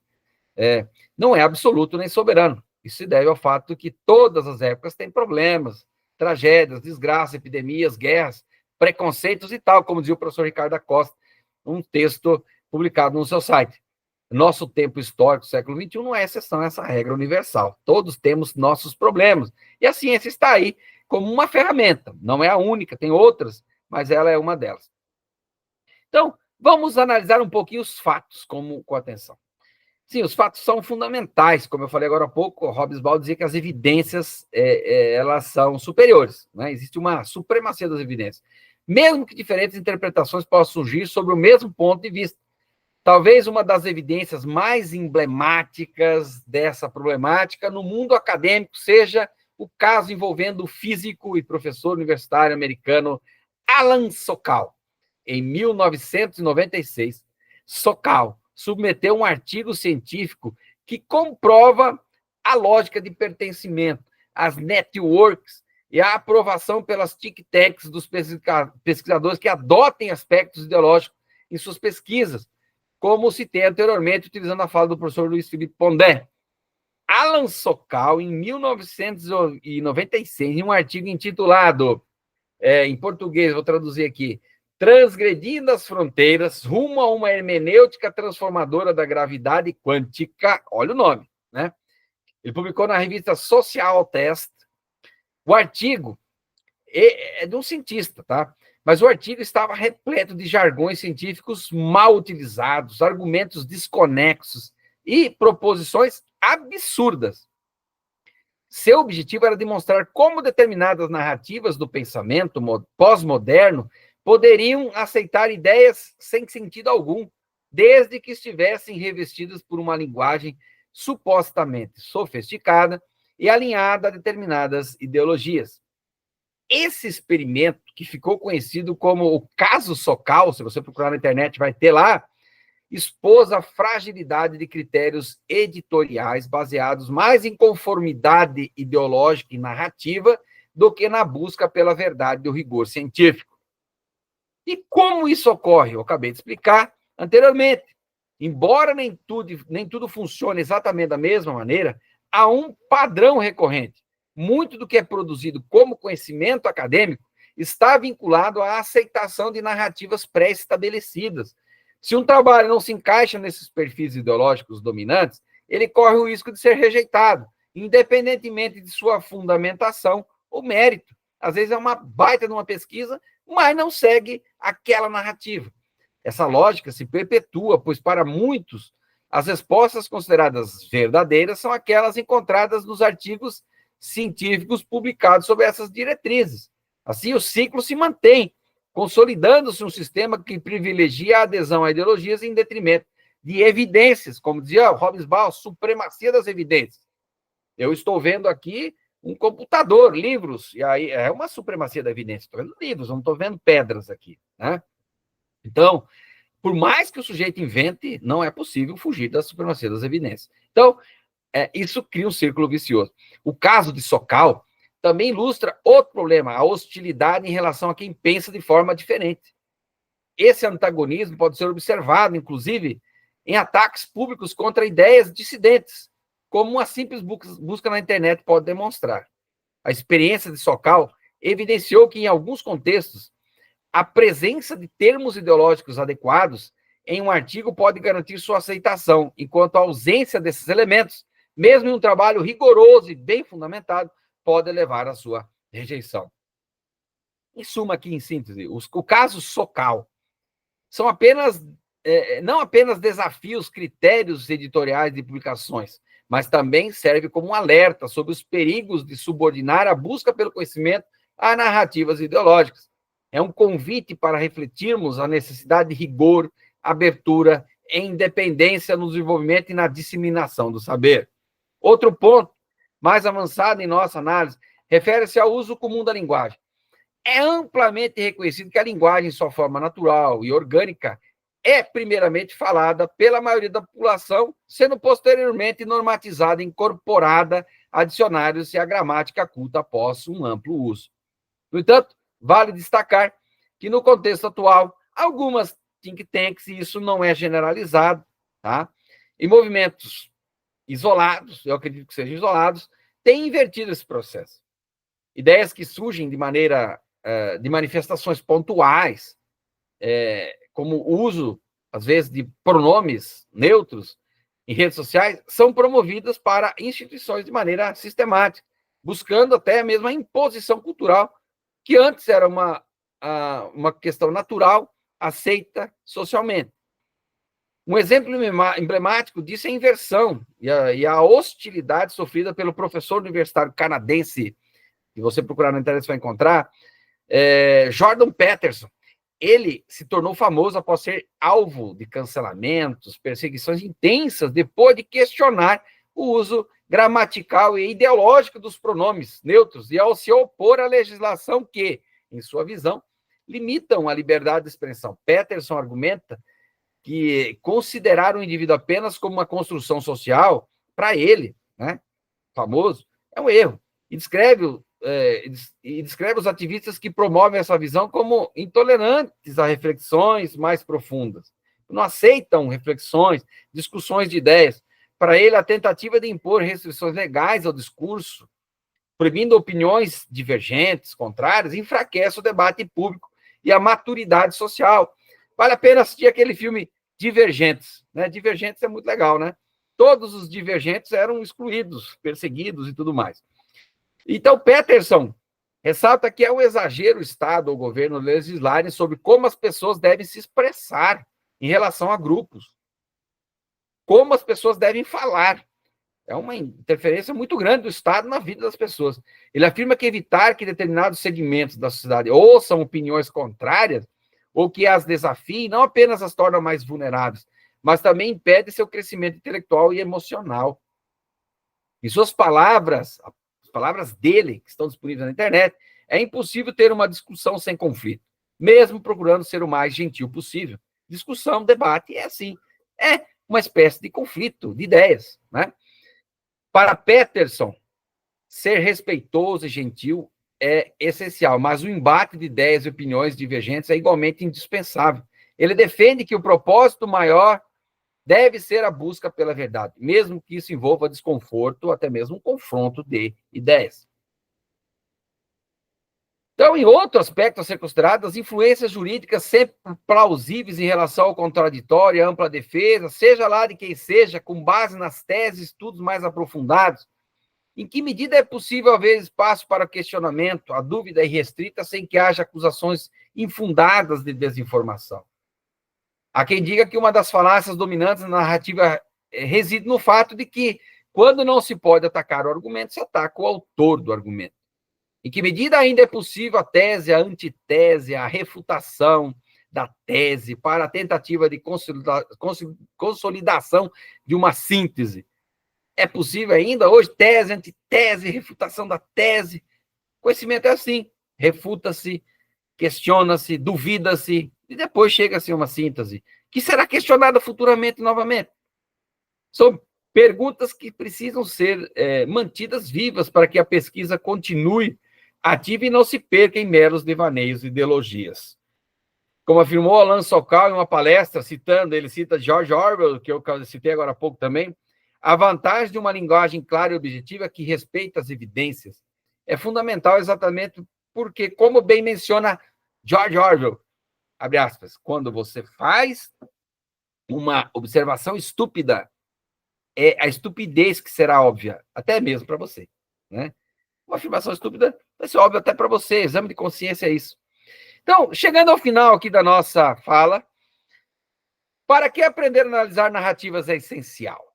não é absoluto nem soberano. Isso se deve ao fato que todas as épocas têm problemas, tragédias, desgraças, epidemias, guerras, preconceitos e tal, como dizia o professor Ricardo da Costa, um texto publicado no seu site. Nosso tempo histórico, século XXI, não é exceção a essa regra universal. Todos temos nossos problemas. E a ciência está aí como uma ferramenta. Não é a única, tem outras, mas ela é uma delas. Então, vamos analisar um pouquinho os fatos com atenção. Sim, os fatos são fundamentais, como eu falei agora há pouco, o Hobsbawm dizia que as evidências elas são superiores, né? Existe uma supremacia das evidências, mesmo que diferentes interpretações possam surgir sobre o mesmo ponto de vista. Talvez uma das evidências mais emblemáticas dessa problemática no mundo acadêmico seja o caso envolvendo o físico e professor universitário americano Alan Sokal. Em 1996, Sokal submeteu um artigo científico que comprova a lógica de pertencimento, as networks e a aprovação pelas think tanks dos pesquisadores que adotem aspectos ideológicos em suas pesquisas, como citei anteriormente, utilizando a fala do professor Luiz Felipe Pondé. Alan Sokal, em 1996, em um artigo intitulado, em português, vou traduzir aqui, Transgredindo as Fronteiras, rumo a uma hermenêutica transformadora da gravidade quântica, olha o nome, né? Ele publicou na revista Social Test. O artigo, É de um cientista, tá? Mas o artigo estava repleto de jargões científicos mal utilizados, argumentos desconexos e proposições absurdas. Seu objetivo era demonstrar como determinadas narrativas do pensamento pós-moderno poderiam aceitar ideias sem sentido algum, desde que estivessem revestidas por uma linguagem supostamente sofisticada e alinhada a determinadas ideologias. Esse experimento, que ficou conhecido como o caso Sokal, se você procurar na internet vai ter lá, expôs a fragilidade de critérios editoriais baseados mais em conformidade ideológica e narrativa do que na busca pela verdade do rigor científico. E como isso ocorre? Eu acabei de explicar anteriormente. Embora nem tudo funcione exatamente da mesma maneira, há um padrão recorrente. Muito do que é produzido como conhecimento acadêmico está vinculado à aceitação de narrativas pré-estabelecidas. Se um trabalho não se encaixa nesses perfis ideológicos dominantes, ele corre o risco de ser rejeitado, independentemente de sua fundamentação ou mérito. Às vezes é uma baita de uma pesquisa, mas não segue aquela narrativa. Essa lógica se perpetua, pois para muitos, as respostas consideradas verdadeiras são aquelas encontradas nos artigos científicos publicados sobre essas diretrizes. Assim, o ciclo se mantém, consolidando-se um sistema que privilegia a adesão a ideologias em detrimento de evidências, como dizia Hobsbawm, supremacia das evidências. Eu estou vendo aqui um computador, livros, e aí é uma supremacia da evidência. Estou vendo livros, não estou vendo pedras aqui, né? Então, por mais que o sujeito invente, não é possível fugir da supremacia das evidências. Então, isso cria um círculo vicioso. O caso de Sokal também ilustra outro problema, a hostilidade em relação a quem pensa de forma diferente. Esse antagonismo pode ser observado, inclusive, em ataques públicos contra ideias dissidentes, como uma simples busca na internet pode demonstrar. A experiência de Sokal evidenciou que, em alguns contextos, a presença de termos ideológicos adequados em um artigo pode garantir sua aceitação, enquanto a ausência desses elementos, mesmo em um trabalho rigoroso e bem fundamentado, pode levar à sua rejeição. Em suma, aqui em síntese, o caso Sokal são não apenas desafios, critérios editoriais de publicações, mas também serve como um alerta sobre os perigos de subordinar a busca pelo conhecimento a narrativas ideológicas. É um convite para refletirmos a necessidade de rigor, abertura e independência no desenvolvimento e na disseminação do saber. Outro ponto, mais avançado em nossa análise, refere-se ao uso comum da linguagem. É amplamente reconhecido que a linguagem, em sua forma natural e orgânica, é primeiramente falada pela maioria da população, sendo posteriormente normatizada, incorporada a dicionários e a gramática culta após um amplo uso. No entanto, vale destacar que, no contexto atual, algumas think tanks, e isso não é generalizado, tá? Em movimentos isolados, eu acredito que sejam isolados, têm invertido esse processo. Ideias que surgem de manifestações pontuais, como o uso, às vezes, de pronomes neutros em redes sociais, são promovidas para instituições de maneira sistemática, buscando até mesmo a imposição cultural, que antes era uma questão natural, aceita socialmente. Um exemplo emblemático disso é a inversão e a hostilidade sofrida pelo professor universitário canadense, que você procurar na internet você vai encontrar, Jordan Peterson. Ele se tornou famoso após ser alvo de cancelamentos, perseguições intensas, depois de questionar o uso gramatical e ideológico dos pronomes neutros e ao se opor à legislação que, em sua visão, limitam a liberdade de expressão. Peterson argumenta que considerar o indivíduo apenas como uma construção social, para ele, né, famoso, é um erro. E descreve os ativistas que promovem essa visão como intolerantes a reflexões mais profundas. Não aceitam reflexões, discussões de ideias. Para ele, a tentativa de impor restrições legais ao discurso, proibindo opiniões divergentes, contrárias, enfraquece o debate público e a maturidade social. Vale a pena assistir aquele filme Divergentes, né? Divergentes é muito legal, né? Todos os divergentes eram excluídos, perseguidos e tudo mais. Então, Peterson Ressalta que é um exagero o Estado ou o governo legislarem sobre como as pessoas devem se expressar em relação a grupos, como as pessoas devem falar. É uma interferência muito grande do Estado na vida das pessoas. Ele afirma que evitar que determinados segmentos da sociedade ouçam opiniões contrárias ou que as desafiem não apenas as torna mais vulneráveis, mas também impede seu crescimento intelectual e emocional. Em suas palavras, as palavras dele, que estão disponíveis na internet, é impossível ter uma discussão sem conflito, mesmo procurando ser o mais gentil possível. Discussão, debate, é assim. É uma espécie de conflito de ideias, né? Para Peterson, ser respeitoso e gentil é essencial, mas o embate de ideias e opiniões divergentes é igualmente indispensável. Ele defende que o propósito maior deve ser a busca pela verdade, mesmo que isso envolva desconforto ou até mesmo um confronto de ideias. Então, em outro aspecto a ser considerado, as influências jurídicas sempre plausíveis em relação ao contraditório e ampla defesa, seja lá de quem seja, com base nas teses e estudos mais aprofundados, em que medida é possível haver espaço para questionamento, a dúvida irrestrita, sem que haja acusações infundadas de desinformação? Há quem diga que uma das falácias dominantes na narrativa reside no fato de que, quando não se pode atacar o argumento, se ataca o autor do argumento. Em que medida ainda é possível a tese, a antitese, a refutação da tese para a tentativa de consolidação de uma síntese? É possível ainda hoje tese, antitese, refutação da tese? Conhecimento é assim, refuta-se, questiona-se, duvida-se, e depois chega-se a uma síntese, que será questionada futuramente novamente. São perguntas que precisam ser mantidas vivas para que a pesquisa continue ativa e não se perca em meros devaneios e ideologias. Como afirmou Alan Sokal em uma palestra, ele cita George Orwell, que eu citei agora há pouco também, a vantagem de uma linguagem clara e objetiva que respeita as evidências é fundamental exatamente porque, como bem menciona George Orwell, abre aspas, quando você faz uma observação estúpida, é a estupidez que será óbvia, até mesmo para você, né? Uma afirmação estúpida vai ser óbvia até para você, exame de consciência é isso. Então, chegando ao final aqui da nossa fala, para que aprender a analisar narrativas é essencial?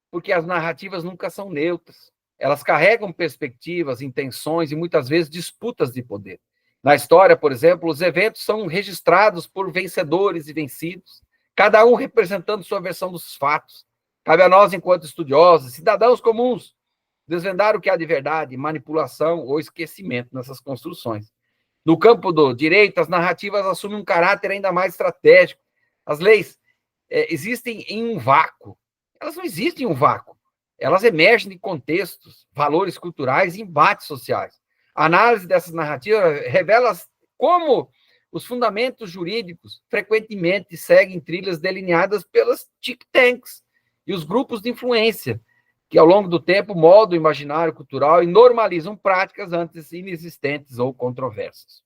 Porque as narrativas nunca são neutras. Elas carregam perspectivas, intenções e muitas vezes disputas de poder. Na história, por exemplo, os eventos são registrados por vencedores e vencidos, cada um representando sua versão dos fatos. Cabe a nós, enquanto estudiosos, cidadãos comuns, desvendar o que há de verdade, manipulação ou esquecimento nessas construções. No campo do direito, as narrativas assumem um caráter ainda mais estratégico. As leis existem em um vácuo. Elas não existem em um vácuo. Elas emergem de contextos, valores culturais e embates sociais. A análise dessas narrativas revela como os fundamentos jurídicos frequentemente seguem trilhas delineadas pelas think tanks e os grupos de influência, que ao longo do tempo moldam o imaginário cultural e normalizam práticas antes inexistentes ou controversas.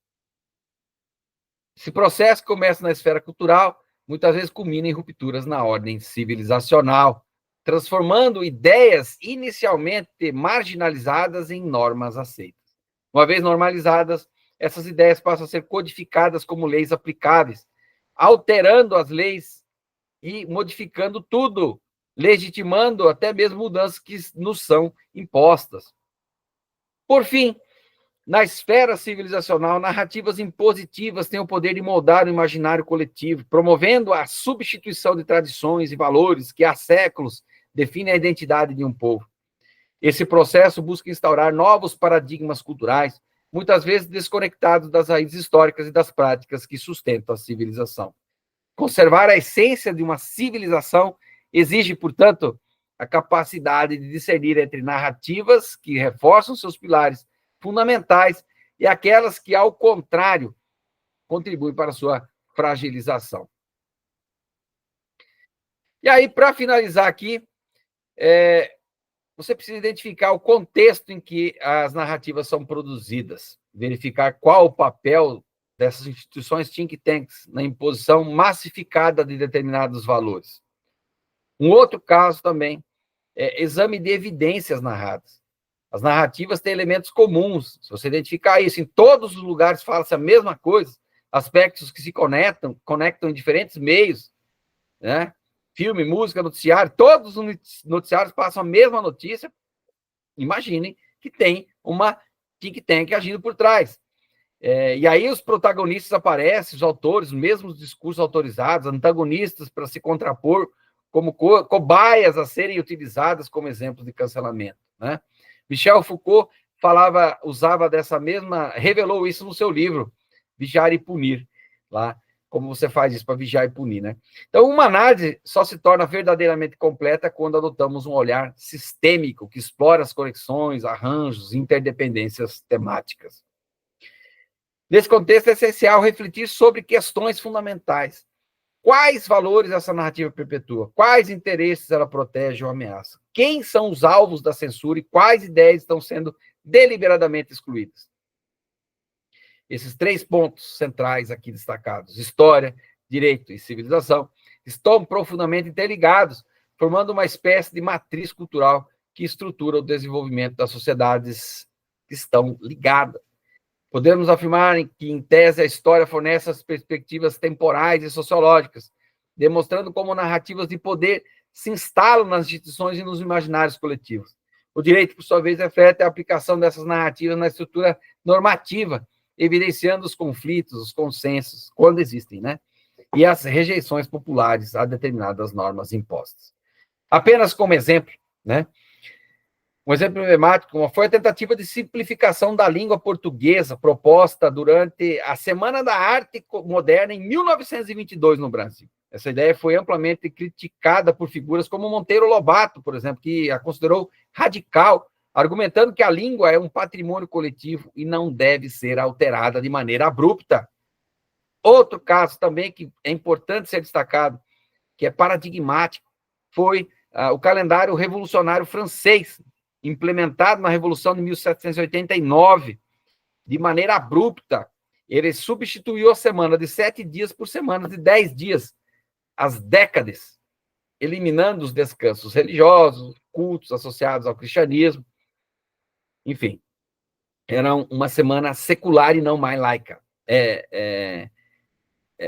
Esse processo que começa na esfera cultural, muitas vezes culmina em rupturas na ordem civilizacional, transformando ideias inicialmente marginalizadas em normas aceitas. Uma vez normalizadas, essas ideias passam a ser codificadas como leis aplicáveis, alterando as leis e modificando tudo, legitimando até mesmo mudanças que nos são impostas. Por fim, na esfera civilizacional, narrativas impositivas têm o poder de moldar o imaginário coletivo, promovendo a substituição de tradições e valores que há séculos definem a identidade de um povo. Esse processo busca instaurar novos paradigmas culturais, muitas vezes desconectados das raízes históricas e das práticas que sustentam a civilização. Conservar a essência de uma civilização exige, portanto, a capacidade de discernir entre narrativas que reforçam seus pilares fundamentais e aquelas que, ao contrário, contribuem para a sua fragilização. E aí, para finalizar aqui, você precisa identificar o contexto em que as narrativas são produzidas, verificar qual o papel dessas instituições think tanks na imposição massificada de determinados valores. Um outro caso também é exame de evidências narradas. As narrativas têm elementos comuns. Se você identificar isso, em todos os lugares fala-se a mesma coisa, aspectos que se conectam em diferentes meios, né? Filme, música, noticiário, todos os noticiários passam a mesma notícia. Imaginem que tem uma think tank agindo por trás. E aí os protagonistas aparecem, os autores, os mesmos discursos autorizados, antagonistas para se contrapor, como cobaias a serem utilizadas como exemplos de cancelamento, né? Michel Foucault revelou isso no seu livro, Vigiar e Punir, lá, como você faz isso para vigiar e punir, né? Então, uma análise só se torna verdadeiramente completa quando adotamos um olhar sistêmico que explora as conexões, arranjos, interdependências temáticas. Nesse contexto, é essencial refletir sobre questões fundamentais. Quais valores essa narrativa perpetua? Quais interesses ela protege ou ameaça? Quem são os alvos da censura e quais ideias estão sendo deliberadamente excluídas? Esses 3 pontos centrais aqui destacados, história, direito e civilização, estão profundamente interligados, formando uma espécie de matriz cultural que estrutura o desenvolvimento das sociedades que estão ligadas. Podemos afirmar que, em tese, a história fornece as perspectivas temporais e sociológicas, demonstrando como narrativas de poder se instalam nas instituições e nos imaginários coletivos. O direito, por sua vez, reflete a aplicação dessas narrativas na estrutura normativa, evidenciando os conflitos, os consensos, quando existem, né? E as rejeições populares a determinadas normas impostas. Apenas como exemplo, né? Um exemplo emblemático foi a tentativa de simplificação da língua portuguesa proposta durante a Semana da Arte Moderna em 1922 no Brasil. Essa ideia foi amplamente criticada por figuras como Monteiro Lobato, por exemplo, que a considerou radical, argumentando que a língua é um patrimônio coletivo e não deve ser alterada de maneira abrupta. Outro caso também que é importante ser destacado, que é paradigmático, foi o calendário revolucionário francês, implementado na Revolução de 1789, de maneira abrupta. Ele substituiu a semana de 7 dias por semana de 10 dias, as décadas, eliminando os descansos religiosos, cultos associados ao cristianismo. Enfim, era uma semana secular e não mais laica.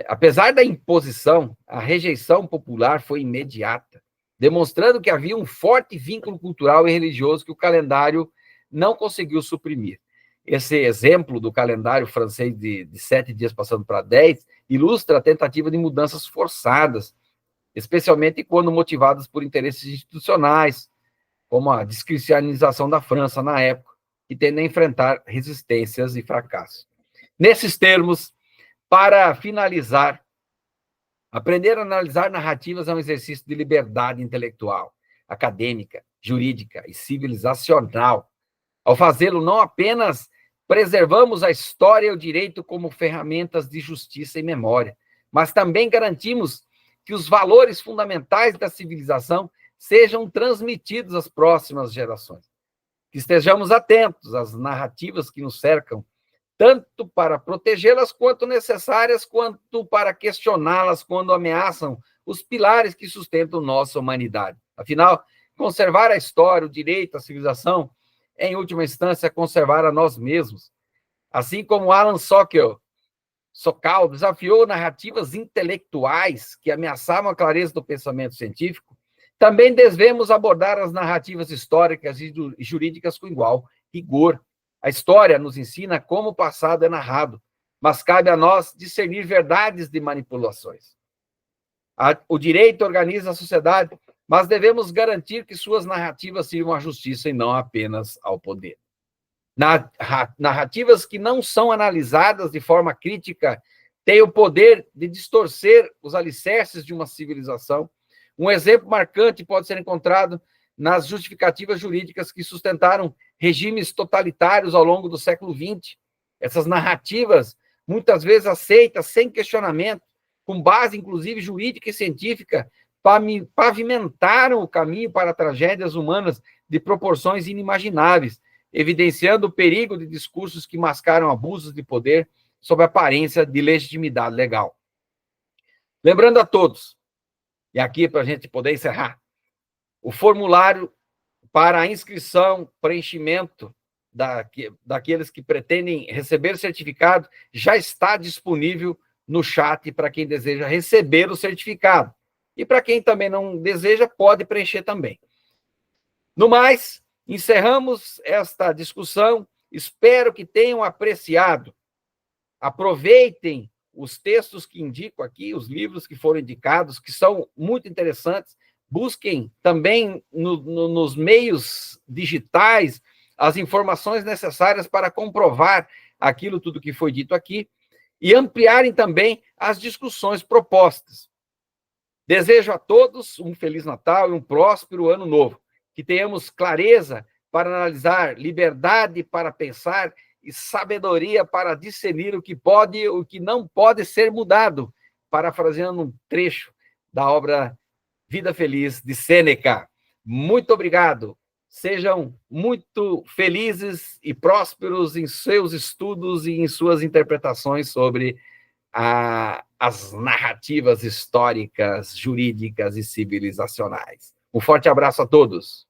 Apesar da imposição, a rejeição popular foi imediata, demonstrando que havia um forte vínculo cultural e religioso que o calendário não conseguiu suprimir. Esse exemplo do calendário francês de 7 dias passando para 10 ilustra a tentativa de mudanças forçadas, especialmente quando motivadas por interesses institucionais, como a descristianização da França na época, que tendem a enfrentar resistências e fracassos. Nesses termos, para finalizar, aprender a analisar narrativas é um exercício de liberdade intelectual, acadêmica, jurídica e civilizacional. Ao fazê-lo, não apenas preservamos a história e o direito como ferramentas de justiça e memória, mas também garantimos que os valores fundamentais da civilização sejam transmitidos às próximas gerações. Que estejamos atentos às narrativas que nos cercam, tanto para protegê-las quanto necessárias, quanto para questioná-las quando ameaçam os pilares que sustentam nossa humanidade. Afinal, conservar a história, o direito, a civilização, é, em última instância, conservar a nós mesmos. Assim como Alan Sokal desafiou narrativas intelectuais que ameaçavam a clareza do pensamento científico, também devemos abordar as narrativas históricas e jurídicas com igual rigor. A história nos ensina como o passado é narrado, mas cabe a nós discernir verdades de manipulações. O direito organiza a sociedade, mas devemos garantir que suas narrativas sirvam à justiça e não apenas ao poder. Narrativas que não são analisadas de forma crítica têm o poder de distorcer os alicerces de uma civilização. Um exemplo marcante pode ser encontrado nas justificativas jurídicas que sustentaram regimes totalitários ao longo do século XX. Essas narrativas, muitas vezes aceitas sem questionamento, com base, inclusive, jurídica e científica, pavimentaram o caminho para tragédias humanas de proporções inimagináveis, evidenciando o perigo de discursos que mascaram abusos de poder sob a aparência de legitimidade legal. Lembrando a todos, e aqui para a gente poder encerrar, o formulário para a inscrição, preenchimento daqueles que pretendem receber o certificado, já está disponível no chat para quem deseja receber o certificado. E para quem também não deseja, pode preencher também. No mais, encerramos esta discussão. Espero que tenham apreciado. Aproveitem os textos que indico aqui, os livros que foram indicados, que são muito interessantes. Busquem também nos meios digitais as informações necessárias para comprovar aquilo tudo que foi dito aqui e ampliarem também as discussões propostas. Desejo a todos um Feliz Natal e um próspero Ano Novo. Que tenhamos clareza para analisar, liberdade para pensar e sabedoria para discernir o que pode e o que não pode ser mudado, parafraseando um trecho da obra Vida Feliz, de Sêneca. Muito obrigado. Sejam muito felizes e prósperos em seus estudos e em suas interpretações sobre as narrativas históricas, jurídicas e civilizacionais. Um forte abraço a todos.